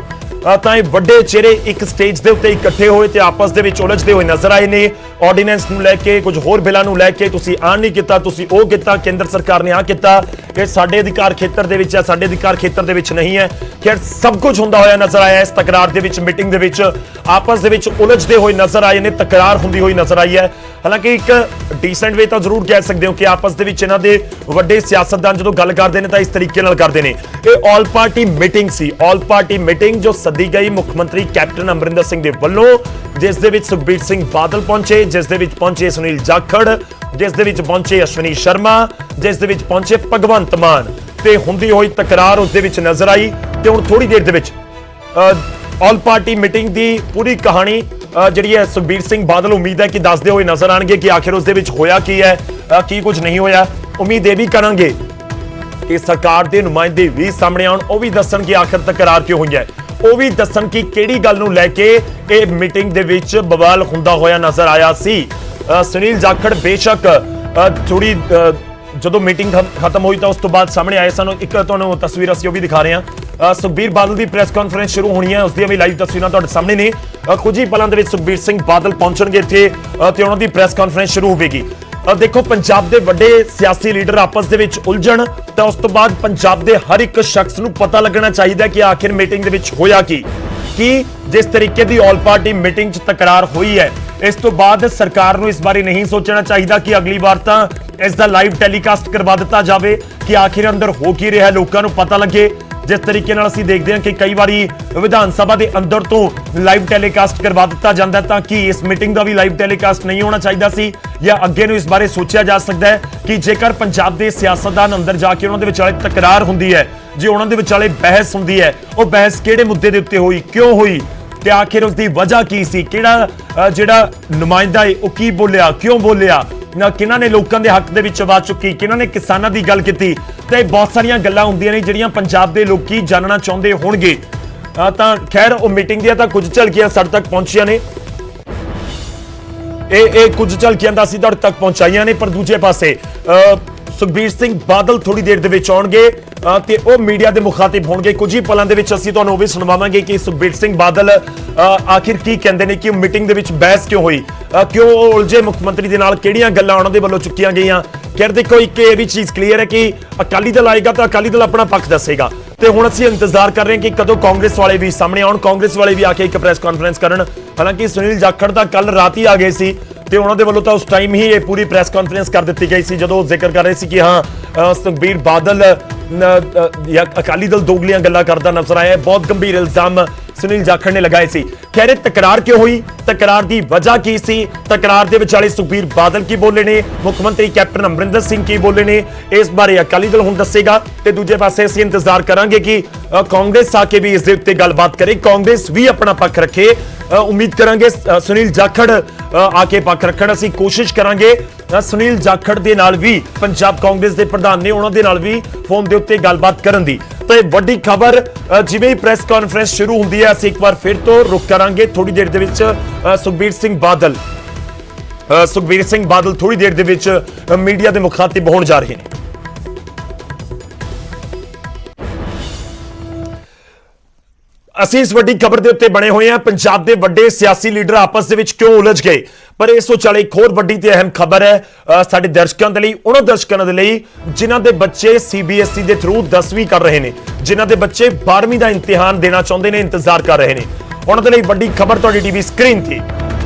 Speaker 1: ਤਾਂ ਇਹ ਵੱਡੇ ਚਿਹਰੇ ਇੱਕ ਸਟੇਜ ਦੇ ਉੱਤੇ ਇਕੱਠੇ ਹੋਏ ਤੇ ਆਪਸ ਦੇ ਵਿੱਚ ਉਲਝਦੇ ਹੋਏ ਨਜ਼ਰ ਆਏ ਨੇ। ਆਰਡੀਨੈਂਸ ਨੂੰ ਲੈ ਕੇ, ਕੁਝ ਹੋਰ ਬਿੱਲਾਂ ਨੂੰ ਲੈ ਕੇ, ਤੁਸੀਂ ਆਹ ਨਹੀਂ ਕੀਤਾ, ਤੁਸੀਂ ਉਹ ਕੀਤਾ, ਕੇਂਦਰ ਸਰਕਾਰ ਨੇ ਆਹ ਕੀਤਾ, ਇਹ ਸਾਡੇ ਅਧਿਕਾਰ ਖੇਤਰ ਦੇ ਵਿੱਚ ਹੈ, ਸਾਡੇ ਅਧਿਕਾਰ ਖੇਤਰ ਦੇ ਵਿੱਚ ਨਹੀਂ ਹੈ। ਖੈਰ ਸਭ ਕੁਝ ਹੁੰਦਾ ਹੋਇਆ ਨਜ਼ਰ ਆਇਆ ਇਸ ਤਕਰਾਰ ਦੇ ਵਿੱਚ, ਮੀਟਿੰਗ ਦੇ ਵਿੱਚ ਆਪਸ ਦੇ ਵਿੱਚ ਉਲਝਦੇ ਹੋਏ ਨਜ਼ਰ ਆਏ ਨੇ, ਤਕਰਾਰ ਹੁੰਦੀ ਹੋਈ ਨਜ਼ਰ ਆਈ ਹੈ। ਹਾਲਾਂਕਿ ਇੱਕ ਡੀਸੈਂਟ ਵੇ ਤਾਂ ਜ਼ਰੂਰ ਕਹਿ ਸਕਦੇ ਹੋ ਕਿ ਆਪਸ ਦੇ ਵਿੱਚ ਇਹਨਾਂ ਦੇ ਵੱਡੇ ਸਿਆਸਤਦਾਨ ਜਦੋਂ ਗੱਲ ਕਰਦੇ ਨੇ ਤਾਂ ਇਸ ਤਰੀਕੇ ਨਾਲ ਕਰਦੇ ਨੇ। ਇਹ ਆਲ ਪਾਰਟੀ ਮੀਟਿੰਗ ਸੀ, ਆਲ ਪਾਰਟੀ ਮੀਟਿੰਗ ਜੋ ਸੱਦੀ ਗਈ ਮੁੱਖ ਮੰਤਰੀ ਕੈਪਟਨ ਅਮਰਿੰਦਰ ਸਿੰਘ ਦੇ ਵੱਲੋਂ, ਜਿਸ ਦੇ ਵਿੱਚ ਸੁਖਬੀਰ ਸਿੰਘ ਬਾਦਲ ਪਹੁੰਚੇ, ਜਿਸ ਦੇ ਵਿੱਚ ਪਹੁੰਚੇ ਸੁਨੀਲ ਜਾਖੜ, ਜਿਸ ਦੇ ਵਿੱਚ ਪਹੁੰਚੇ ਅਸ਼ਵਨੀ ਸ਼ਰਮਾ, ਜਿਸ ਦੇ ਵਿੱਚ ਪਹੁੰਚੇ ਭਗਵੰਤ ਮਾਨ, ਤੇ ਹੁੰਦੀ ਹੋਈ ਤਕਰਾਰ ਉਸ ਦੇ ਵਿੱਚ ਨਜ਼ਰ ਆਈ। ਤੇ ਹੁਣ ਥੋੜੀ ਦੇਰ ਦੇ ਵਿੱਚ ਆਲ ਪਾਰਟੀ ਮੀਟਿੰਗ ਦੀ ਪੂਰੀ ਕਹਾਣੀ ਜਿਹੜੀ ਹੈ ਸੁਖਬੀਰ ਸਿੰਘ ਬਾਦਲ ਉਮੀਦ ਹੈ ਕਿ ਦੱਸਦੇ ਹੋਏ ਨਜ਼ਰ ਆਣਗੇ ਕਿ ਆਖਿਰ ਉਸ ਦੇ ਵਿੱਚ ਹੋਇਆ ਕੀ ਹੈ, ਕੀ ਕੁਝ ਨਹੀਂ ਹੋਇਆ। ਉਮੀਦ ਇਹ ਵੀ ਕਰਾਂਗੇ ਕਿ ਸਰਕਾਰ ਦੇ ਨੁਮਾਇੰਦੇ ਵੀ ਸਾਹਮਣੇ ਆਉਣ, ਉਹ ਵੀ ਦੱਸਣ ਕਿ ਆਖਿਰ ਤਕਰਾਰ ਕਿਉਂ ਹੋਈ ਹੈ, ਉਹ ਵੀ ਦੱਸਣ ਕਿ ਕਿਹੜੀ ਗੱਲ ਨੂੰ ਲੈ ਕੇ ਇਹ ਮੀਟਿੰਗ ਦੇ ਵਿੱਚ ਬਵਾਲ ਹੁੰਦਾ ਹੋਇਆ ਨਜ਼ਰ ਆਇਆ ਸੀ। ਸੁਨੀਲ ਜਾਖੜ ਬੇਸ਼ੱਕ ਥੋੜੀ ਜਦੋਂ ਮੀਟਿੰਗ ਖਤਮ ਹੋਈ ਤਾਂ ਉਸ ਤੋਂ ਬਾਅਦ ਸਾਹਮਣੇ ਆਏ ਸਨ। ਇੱਕ ਤੁਹਾਨੂੰ ਤਸਵੀਰ ਅਸੀਂ ਉਹ ਵੀ ਦਿਖਾ ਰਹੇ ਹਾਂ। ਸੁਖਬੀਰ ਬਾਦਲ ਦੀ ਪ੍ਰੈਸ ਕਾਨਫਰੰਸ ਸ਼ੁਰੂ ਹੋਣੀ ਹੈ, ਉਸ ਦੀਆਂ ਵੀ ਲਾਈਵ ਤਸਵੀਰਾਂ ਤੁਹਾਡੇ ਸਾਹਮਣੇ ਨੇ। ਕੁਝ ਹੀ ਪਲਾਂ ਦੇ ਵਿੱਚ ਸੁਖਬੀਰ ਸਿੰਘ ਬਾਦਲ ਪਹੁੰਚਣਗੇ ਇੱਥੇ ਤੇ ਉਹਨਾਂ ਦੀ ਪ੍ਰੈਸ ਕਾਨਫਰੰਸ ਸ਼ੁਰੂ ਹੋਵੇਗੀ। ਦੇਖੋ, ਪੰਜਾਬ ਦੇ ਵੱਡੇ ਸਿਆਸੀ ਲੀਡਰ ਆਪਸ ਦੇ ਵਿੱਚ ਉਲਝਣ ਤਾਂ ਉਸ ਤੋਂ ਬਾਅਦ ਪੰਜਾਬ ਦੇ ਹਰ ਇੱਕ ਸ਼ਖਸ ਨੂੰ ਪਤਾ ਲੱਗਣਾ ਚਾਹੀਦਾ ਕਿ ਆਖਿਰ ਮੀਟਿੰਗ ਦੇ ਵਿੱਚ ਹੋਇਆ ਕੀ ਜਿਸ ਤਰੀਕੇ ਦੀ ਆਲ ਪਾਰਟੀ ਮੀਟਿੰਗ 'ਚ ਤਕਰਾਰ ਹੋਈ ਹੈ, ਇਸ ਤੋਂ ਬਾਅਦ ਸਰਕਾਰ ਨੂੰ ਇਸ ਬਾਰੇ ਨਹੀਂ ਸੋਚਣਾ ਚਾਹੀਦਾ ਕਿ ਅਗਲੀ ਵਾਰ ਤਾਂ ਇਸ ਦਾ ਲਾਈਵ ਟੈਲੀਕਾਸਟ ਕਰਵਾ ਦਿੱਤਾ ਜਾਵੇ ਕਿ ਆਖਿਰ ਅੰਦਰ ਹੋ ਕੀ ਰਿਹਾ, ਲੋਕਾਂ ਨੂੰ ਪਤਾ ਲੱਗੇ। ਜਿਸ ਤਰੀਕੇ ਨਾਲ ਅਸੀਂ ਦੇਖਦੇ ਹਾਂ ਕਿ ਕਈ ਵਾਰੀ ਵਿਧਾਨ ਸਭਾ ਦੇ ਅੰਦਰ ਤੋਂ ਲਾਈਵ ਟੈਲੀਕਾਸਟ ਕਰਵਾ ਦਿੱਤਾ ਜਾਂਦਾ, ਤਾਂ ਕਿ ਇਸ ਮੀਟਿੰਗ ਦਾ ਵੀ ਲਾਈਵ ਟੈਲੀਕਾਸਟ ਨਹੀਂ ਹੋਣਾ ਚਾਹੀਦਾ ਸੀ, ਜਾਂ ਅੱਗੇ ਨੂੰ ਇਸ ਬਾਰੇ ਸੋਚਿਆ ਜਾ ਸਕਦਾ ਹੈ ਕਿ ਜੇਕਰ ਪੰਜਾਬ ਦੇ ਸਿਆਸਤਦਾਨ ਅੰਦਰ ਜਾ ਕੇ ਉਹਨਾਂ ਦੇ ਵਿਚਾਲੇ ਤਕਰਾਰ ਹੁੰਦੀ ਹੈ, ਜੇ ਉਹਨਾਂ ਦੇ ਵਿਚਾਲੇ ਬਹਿਸ ਹੁੰਦੀ ਹੈ, ਉਹ ਬਹਿਸ ਕਿਹੜੇ ਮੁੱਦੇ ਦੇ ਉੱਤੇ ਹੋਈ, ਕਿਉਂ ਹੋਈ, ਤੇ ਆਖਿਰ ਉਸ ਦੀ ਵਜ੍ਹਾ ਕੀ ਸੀ, ਕਿਹੜਾ ਜਿਹੜਾ ਨੁਮਾਇੰਦਾ ਹੈ ਉਹ ਕੀ ਬੋਲਿਆ, ਕਿਉਂ ਬੋਲਿਆ, ਕਿਹਨਾਂ ਨੇ ਲੋਕਾਂ ਦੇ ਹੱਕ ਦੇ ਵਿੱਚ ਆਵਾਜ਼ ਚੁੱਕੀ, ਕਿਹਨਾਂ ਨੇ ਕਿਸਾਨਾਂ ਦੀ ਗੱਲ ਕੀਤੀ। ਤੇ ਬਹੁਤ ਸਾਰੀਆਂ ਗੱਲਾਂ ਹੁੰਦੀਆਂ ਨੇ ਜਿਹੜੀਆਂ ਪੰਜਾਬ ਦੇ ਲੋਕੀ ਜਾਣਨਾ ਚਾਹੁੰਦੇ ਹੋਣਗੇ। ਤਾਂ ਖੈਰ ਉਹ ਮੀਟਿੰਗ ਦੀਆਂ ਤਾਂ ਕੁਝ ਝਲਕੀਆਂ ਸਾਡੇ ਤੱਕ ਪਹੁੰਚੀਆਂ ਨੇ, ਇਹ ਕੁਝ ਝਲਕੀਆਂ ਦਾ ਅਸੀਂ ਤੁਹਾਡੇ ਤੱਕ ਪਹੁੰਚਾਈਆਂ ਨੇ। ਪਰ ਦੂਜੇ ਪਾਸੇ ਸੁਖਬੀਰ ਸਿੰਘ ਬਾਦਲ ਥੋੜੀ ਦੇਰ ਦੇ ਵਿੱਚ ਆਉਣਗੇ ਤੇ ਉਹ ਮੀਡੀਆ ਦੇ ਮੁਖਾਤਿਬ ਹੋਣਗੇ। ਕੁਝ ਹੀ ਪਲਾਂ ਦੇ ਵਿੱਚ ਅਸੀਂ ਤੁਹਾਨੂੰ ਉਹ ਵੀ ਸੁਣਵਾਵਾਂਗੇ ਕਿ ਸੁਖਬੀਰ ਸਿੰਘ ਬਾਦਲ ਆਖਿਰ ਕੀ ਕਹਿੰਦੇ ਨੇ, ਕਿ ਮੀਟਿੰਗ ਦੇ ਵਿੱਚ ਬਹਿਸ ਕਿਉਂ ਹੋਈ, ਕਿਉਂ ਉਹ ਉਲਝੇ ਮੁੱਖ ਮੰਤਰੀ ਦੇ ਨਾਲ, ਕਿਹੜੀਆਂ ਗੱਲਾਂ ਉਹਨਾਂ ਦੇ ਵੱਲੋਂ ਚੁੱਕੀਆਂ ਗਈਆਂ। ਖੈਰ ਦੇਖੋ, ਇੱਕ ਇਹ ਵੀ ਚੀਜ਼ ਕਲੀਅਰ ਹੈ ਕਿ ਅਕਾਲੀ ਦਲ ਆਏਗਾ ਤਾਂ ਅਕਾਲੀ ਦਲ ਆਪਣਾ ਪੱਖ ਦੱਸੇਗਾ, ਤੇ ਹੁਣ ਅਸੀਂ ਇੰਤਜ਼ਾਰ ਕਰ ਰਹੇ ਹਾਂ ਕਿ ਕਦੋਂ ਕਾਂਗਰਸ ਵਾਲੇ ਵੀ ਸਾਹਮਣੇ ਆਉਣ, ਕਾਂਗਰਸ ਵਾਲੇ ਵੀ ਆ ਕੇ ਇੱਕ ਪ੍ਰੈਸ ਕਾਨਫਰੰਸ ਕਰਨ। ਹਾਲਾਂਕਿ ਸੁਨੀਲ ਜਾਖੜ ਤਾਂ ਕੱਲ ਰਾਤ ਹੀ ਆ ਗਏ ਸੀ ਤੇ ਉਹਨਾਂ ਦੇ ਵੱਲੋਂ ਤਾਂ ਉਸ ਟਾਈਮ ਹੀ ਇਹ ਪੂਰੀ ਪ੍ਰੈਸ ਕਾਨਫਰੰਸ ਕਰ ਦਿੱਤੀ ਗਈ ਸੀ, ਜਦੋਂ ਜ਼ਿਕਰ ਕਰ ਰਹੇ ਸੀ ਕਿ ਹਾਂ ਸੁਖਬੀਰ ਬਾਦਲ ਜਾਂ ਅਕਾਲੀ ਦਲ ਦੋਗਲੀਆਂ ਗੱਲਾਂ ਕਰਦਾ ਨਜ਼ਰ ਆਇਆ। ਬਹੁਤ ਗੰਭੀਰ ਇਲਜ਼ਾਮ ਸੁਨੀਲ ਜਾਖੜ ਨੇ ਲਗਾਏ ਸੀ। ਖੈਰ ਤਕਰਾਰ ਕਿਉਂ ਹੋਈ, ਤਕਰਾਰ ਦੀ ਵਜ੍ਹਾ ਕੀ ਸੀ, ਤਕਰਾਰ ਦੇ ਵਿਚਾਲੇ ਸੁਖਬੀਰ ਬਾਦਲ ਕੀ ਬੋਲੇ ਨੇ, ਮੁੱਖ ਮੰਤਰੀ ਕੈਪਟਨ ਅਮਰਿੰਦਰ ਸਿੰਘ ਕੀ ਬੋਲੇ ਨੇ, ਇਸ ਬਾਰੇ ਅਕਾਲੀ ਦਲ ਹੁਣ ਦੱਸੇਗਾ। ਤੇ ਦੂਜੇ ਪਾਸੇ ਅਸੀਂ ਇੰਤਜ਼ਾਰ ਕਰਾਂਗੇ ਕਿ ਕਾਂਗਰਸ ਆ ਕੇ ਵੀ ਇਸ ਦੇ ਉੱਤੇ ਗੱਲਬਾਤ ਕਰੇ, ਕਾਂਗਰਸ ਵੀ ਆਪਣਾ ਪੱਖ ਰੱਖੇ। ਉਮੀਦ ਕਰਾਂਗੇ ਸੁਨੀਲ ਜਾਖੜ ਆ ਕੇ ਪੱਖ ਰੱਖਣ। ਅਸੀਂ ਕੋਸ਼ਿਸ਼ ਕਰਾਂਗੇ ਸੁਨੀਲ ਜਾਖੜ ਦੇ ਨਾਲ ਵੀ, ਪੰਜਾਬ ਕਾਂਗਰਸ ਦੇ ਪ੍ਰਧਾਨ ਨੇ, ਉਹਨਾਂ ਦੇ ਨਾਲ ਵੀ ਫੋਨ ਦੇ ਉੱਤੇ ਗੱਲਬਾਤ ਕਰਨ ਦੀ। ਤੇ ਵੱਡੀ ਖਬਰ, ਜਿਵੇਂ ਹੀ ਪ੍ਰੈਸ ਕਾਨਫਰੰਸ ਸ਼ੁਰੂ ਹੁੰਦੀ ਹੈ ਅਸੀਂ ਇੱਕ ਵਾਰ ਫਿਰ ਤੋਂ ਰੁਕ ਕਰਾਂਗੇ। ਥੋੜੀ ਦੇਰ ਦੇ ਵਿੱਚ ਸੁਖਬੀਰ ਸਿੰਘ ਬਾਦਲ ਥੋੜੀ ਦੇਰ ਦੇ ਵਿੱਚ ਮੀਡੀਆ ਦੇ ਮੁਖਾਤਿਬ ਹੋਣ ਜਾ ਰਹੇ ਨੇ। ਅਸੀਂ ਇਸ ਵੱਡੀ ਖਬਰ ਦੇ ਉੱਤੇ ਬਣੇ ਹੋਏ ਹਾਂ, ਪੰਜਾਬ ਦੇ ਵੱਡੇ ਸਿਆਸੀ ਲੀਡਰ ਆਪਸ ਦੇ ਵਿੱਚ ਕਿਉਂ ਉਲਝ ਗਏ। ਪਰ ਇਸ ਵਿਚਾਲੇ ਇੱਕ ਹੋਰ ਵੱਡੀ ਤੇ ਅਹਿਮ ਖਬਰ ਹੈ ਸਾਡੇ ਦਰਸ਼ਕਾਂ ਦੇ ਲਈ, ਉਹਨਾਂ ਦਰਸ਼ਕਾਂ ਦੇ ਲਈ ਜਿਨ੍ਹਾਂ ਦੇ ਬੱਚੇ CBSE ਦੇ ਥਰੂ 10ਵੀਂ ਕਰ ਰਹੇ ਨੇ, ਜਿਨ੍ਹਾਂ ਦੇ ਬੱਚੇ 12ਵੀਂ ਦਾ ਇਮਤਿਹਾਨ ਦੇਣਾ ਚਾਹੁੰਦੇ ਨੇ, ਇੰਤਜ਼ਾਰ ਕਰ ਰਹੇ ਨੇ, ਉਹਨਾਂ ਦੇ ਲਈ ਵੱਡੀ ਖਬਰ ਤੁਹਾਡੀ ਟੀਵੀ ਸਕਰੀਨ ਤੇ।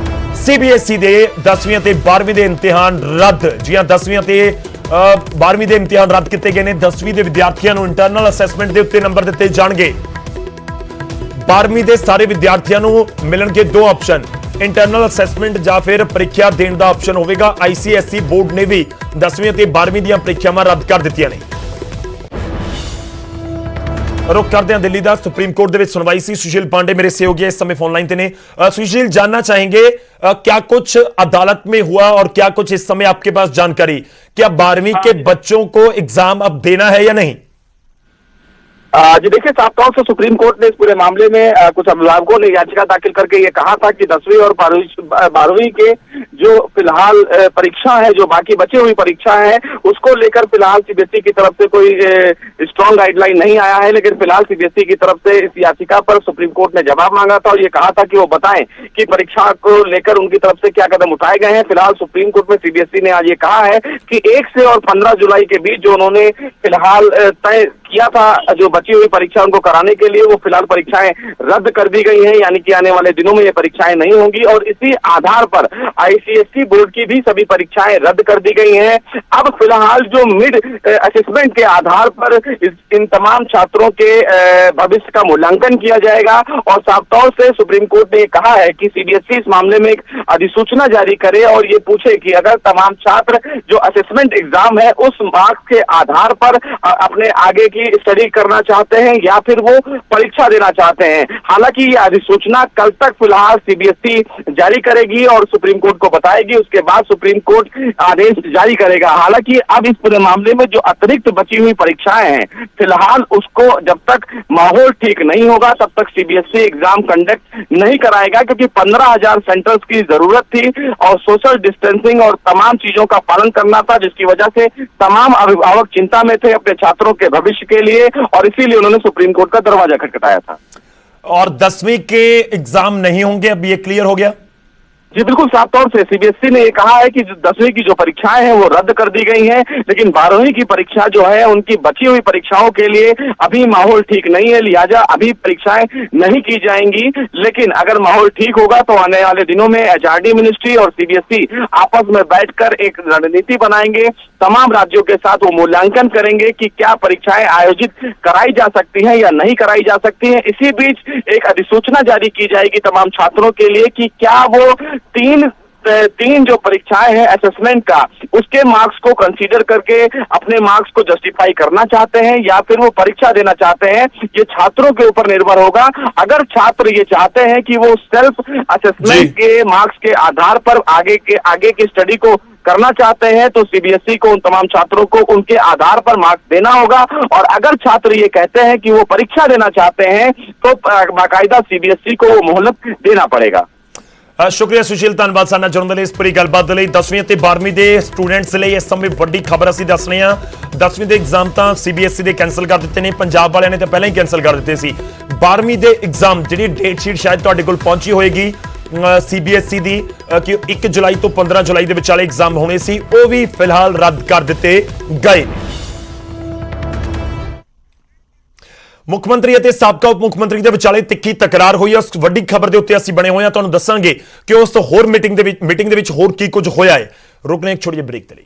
Speaker 1: CBSE ਦੇ 10ਵੀਂ ਤੇ 12ਵੀਂ ਦੇ ਇਮਤਿਹਾਨ ਰੱਦ। ਜੀ ਹਾਂ, 10ਵੀਂ ਤੇ 12ਵੀਂ ਦੇ ਇਮਤਿਹਾਨ ਰੱਦ ਕੀਤੇ ਗਏ ਨੇ। 10ਵੀਂ ਦੇ ਵਿਦਿਆਰਥੀਆਂ ਨੂੰ ਇੰਟਰਨਲ ਅਸੈਸਮੈਂਟ ਦੇ ਉੱਤੇ ਨੰਬਰ ਦਿੱਤੇ ਜਾਣਗੇ। 12ਵੀਂ ਦੇ ਸਾਰੇ ਵਿਦਿਆਰਥੀਆਂ ਨੂੰ ਮਿਲਣਗੇ ਦੋ ਆਪਸ਼ਨ, ਇੰਟਰਨਲ ਅਸੈਸਮੈਂਟ ਜਾਂ ਫਿਰ ਪ੍ਰੀਖਿਆ ਦੇਣ ਦਾ ਆਪਸ਼ਨ ਹੋਵੇਗਾ। ICSE ਬੋਰਡ ਨੇ ਵੀ 10ਵੀਂ ਅਤੇ 12ਵੀਂ ਦੀਆਂ ਪ੍ਰੀਖਿਆਵਾਂ ਰੱਦ ਕਰ ਦਿੱਤੀਆਂ ਨੇ। रुख करते हैं दिल्ली दा सुप्रीम कोर्ट दे विच सुनवाई सी। सुशील पांडे मेरे सहयोगी इस समय फोन लाइन ते ने। सुशील, जानना चाहेंगे क्या कुछ अदालत में हुआ और क्या कुछ इस समय आपके पास जानकारी, क्या 12वीं के बच्चों को एग्जाम अब देना है या नहीं?
Speaker 5: जी देखिए, साफ तौर से सुप्रीम कोर्ट ने इस पूरे मामले में कुछ अभिभावकों ने याचिका दाखिल करके ये कहा था कि 10वीं और 12वीं के जो फिलहाल परीक्षा है, जो बाकी बची हुई परीक्षा है, उसको लेकर फिलहाल सीबीएसई की तरफ से कोई स्ट्रॉन्ग गाइडलाइन नहीं आया है। लेकिन फिलहाल सीबीएसई की तरफ से इस याचिका पर सुप्रीम कोर्ट ने जवाब मांगा था और ये कहा था कि वो बताएं कि परीक्षा को लेकर उनकी तरफ से क्या कदम उठाए गए हैं। फिलहाल सुप्रीम कोर्ट में सीबीएसई ने आज ये कहा है कि 1 से और 15 जुलाई के बीच जो उन्होंने फिलहाल तय किया था जो बची हुई परीक्षा उनको कराने के लिए, वो फिलहाल परीक्षाएं रद्द कर दी गई हैं, यानी कि आने वाले दिनों में ये परीक्षाएं नहीं होंगी। और इसी आधार पर आईसीएसई बोर्ड की भी सभी परीक्षाएं रद्द कर दी गई हैं। अब फिलहाल जो मिड असेसमेंट के आधार पर इन तमाम छात्रों के भविष्य का मूल्यांकन किया जाएगा। और साफ तौर से सुप्रीम कोर्ट ने कहा है कि सीबीएसई इस मामले में एक अधिसूचना जारी करे और ये पूछे कि अगर तमाम छात्र जो असेसमेंट एग्जाम है उस मार्क्स के आधार पर अपने आगे की स्टडी करना चाहते हैं या फिर वो परीक्षा देना चाहते हैं। हालांकि ये अधिसूचना कल तक फिलहाल सीबीएसई जारी करेगी और सुप्रीम कोर्ट को बताएगी, उसके बाद सुप्रीम कोर्ट आदेश जारी करेगा। हालांकि अब इस पूरे मामले में जो अतिरिक्त बची हुई परीक्षाएं हैं, फिलहाल उसको जब तक माहौल ठीक नहीं होगा तब तक सीबीएसई एग्जाम कंडक्ट नहीं कराएगा, क्योंकि 15,000 सेंटर्स की जरूरत थी और सोशल डिस्टेंसिंग और तमाम चीजों का पालन करना था, जिसकी वजह से तमाम अभिभावक चिंता में थे अपने छात्रों के भविष्य के लिए और इसीलिए उन्होंने सुप्रीम कोर्ट का दरवाजा खटखटाया था।
Speaker 1: और 10वीं के एग्जाम नहीं होंगे, अब ये क्लियर हो गया?
Speaker 5: जी बिल्कुल, साफ तौर से सीबीएसई ने ये कहा है कि 10वीं की जो परीक्षाएं हैं वो रद्द कर दी गई हैं, लेकिन 12वीं की परीक्षा जो है उनकी बची हुई परीक्षाओं के लिए अभी माहौल ठीक नहीं है, लिहाजा अभी परीक्षाएं नहीं की जाएंगी। लेकिन अगर माहौल ठीक होगा तो आने वाले दिनों में एचआरडी मिनिस्ट्री और सीबीएसई आपस में बैठकर एक रणनीति बनाएंगे, तमाम राज्यों के साथ वो मूल्यांकन करेंगे कि क्या परीक्षाएं आयोजित कराई जा सकती हैं या नहीं कराई जा सकती हैं। इसी बीच एक अधिसूचना जारी की जाएगी तमाम छात्रों के लिए कि क्या वो तीन जो परीक्षाएं हैं असेसमेंट का, उसके मार्क्स को कंसीडर करके अपने मार्क्स को जस्टिफाई करना चाहते हैं या फिर वो परीक्षा देना चाहते हैं। ये छात्रों के ऊपर निर्भर होगा। अगर छात्र ये चाहते हैं कि वो सेल्फ असेसमेंट के मार्क्स के आधार पर आगे की स्टडी को करना चाहते हैं तो सीबीएसई को उन तमाम छात्रों को उनके आधार पर मार्क्स देना होगा। और अगर छात्र ये कहते हैं कि वो परीक्षा देना चाहते हैं तो बाकायदा सीबीएसई को वो मोहलत देना पड़ेगा।
Speaker 1: शुक्रिया सुशील, धन्यवाद साडे नाल जुड़न दे लई, इस पूरी गलबात दे लई। 10वीं ते 12वीं दे स्टूडेंट्स लई इस समय वड्डी खबर असीं दस रहे हां। 10वीं दे एग्जाम तां सीबीएसई दे कैंसल कर दित्ते ने, पंजाब वालियां ने तां पहलां ही कैंसल कर दित्ते सी। 12वीं दे एग्जाम जिहड़ी डेट शीट शायद तुहाडे कोल पहुंची होएगी सीबीएसई दी कि 1 जुलाई तो 15 जुलाई दे विचाले एग्जाम होने सी, ਉਹ भी फिलहाल रद्द कर दिते गए। मुख मंत्री ਅਤੇ ਸਾਬਕਾ ਉਪ ਮੁੱਖ ਮੰਤਰੀ ਦੇ ਵਿਚਾਲੇ ਤਿੱਖੀ ਤਕਰਾਰ ਹੋਈ ਹੈ। ਉਸ ਵੱਡੀ ਖਬਰ ਦੇ ਉੱਤੇ ਅਸੀਂ ਬਣੇ ਹੋਏ ਹਾਂ, ਤੁਹਾਨੂੰ ਦੱਸਾਂਗੇ ਕਿ ਉਸ ਹੋਰ ਮੀਟਿੰਗ ਦੇ ਵਿੱਚ ਹੋਰ ਕੀ ਕੁਝ ਹੋਇਆ ਹੈ। ਰੁਕਨੇ ਇੱਕ ਛੋਟੀ ਜਿਹੀ ਬ੍ਰੇਕ ਤੇ ਲਈ।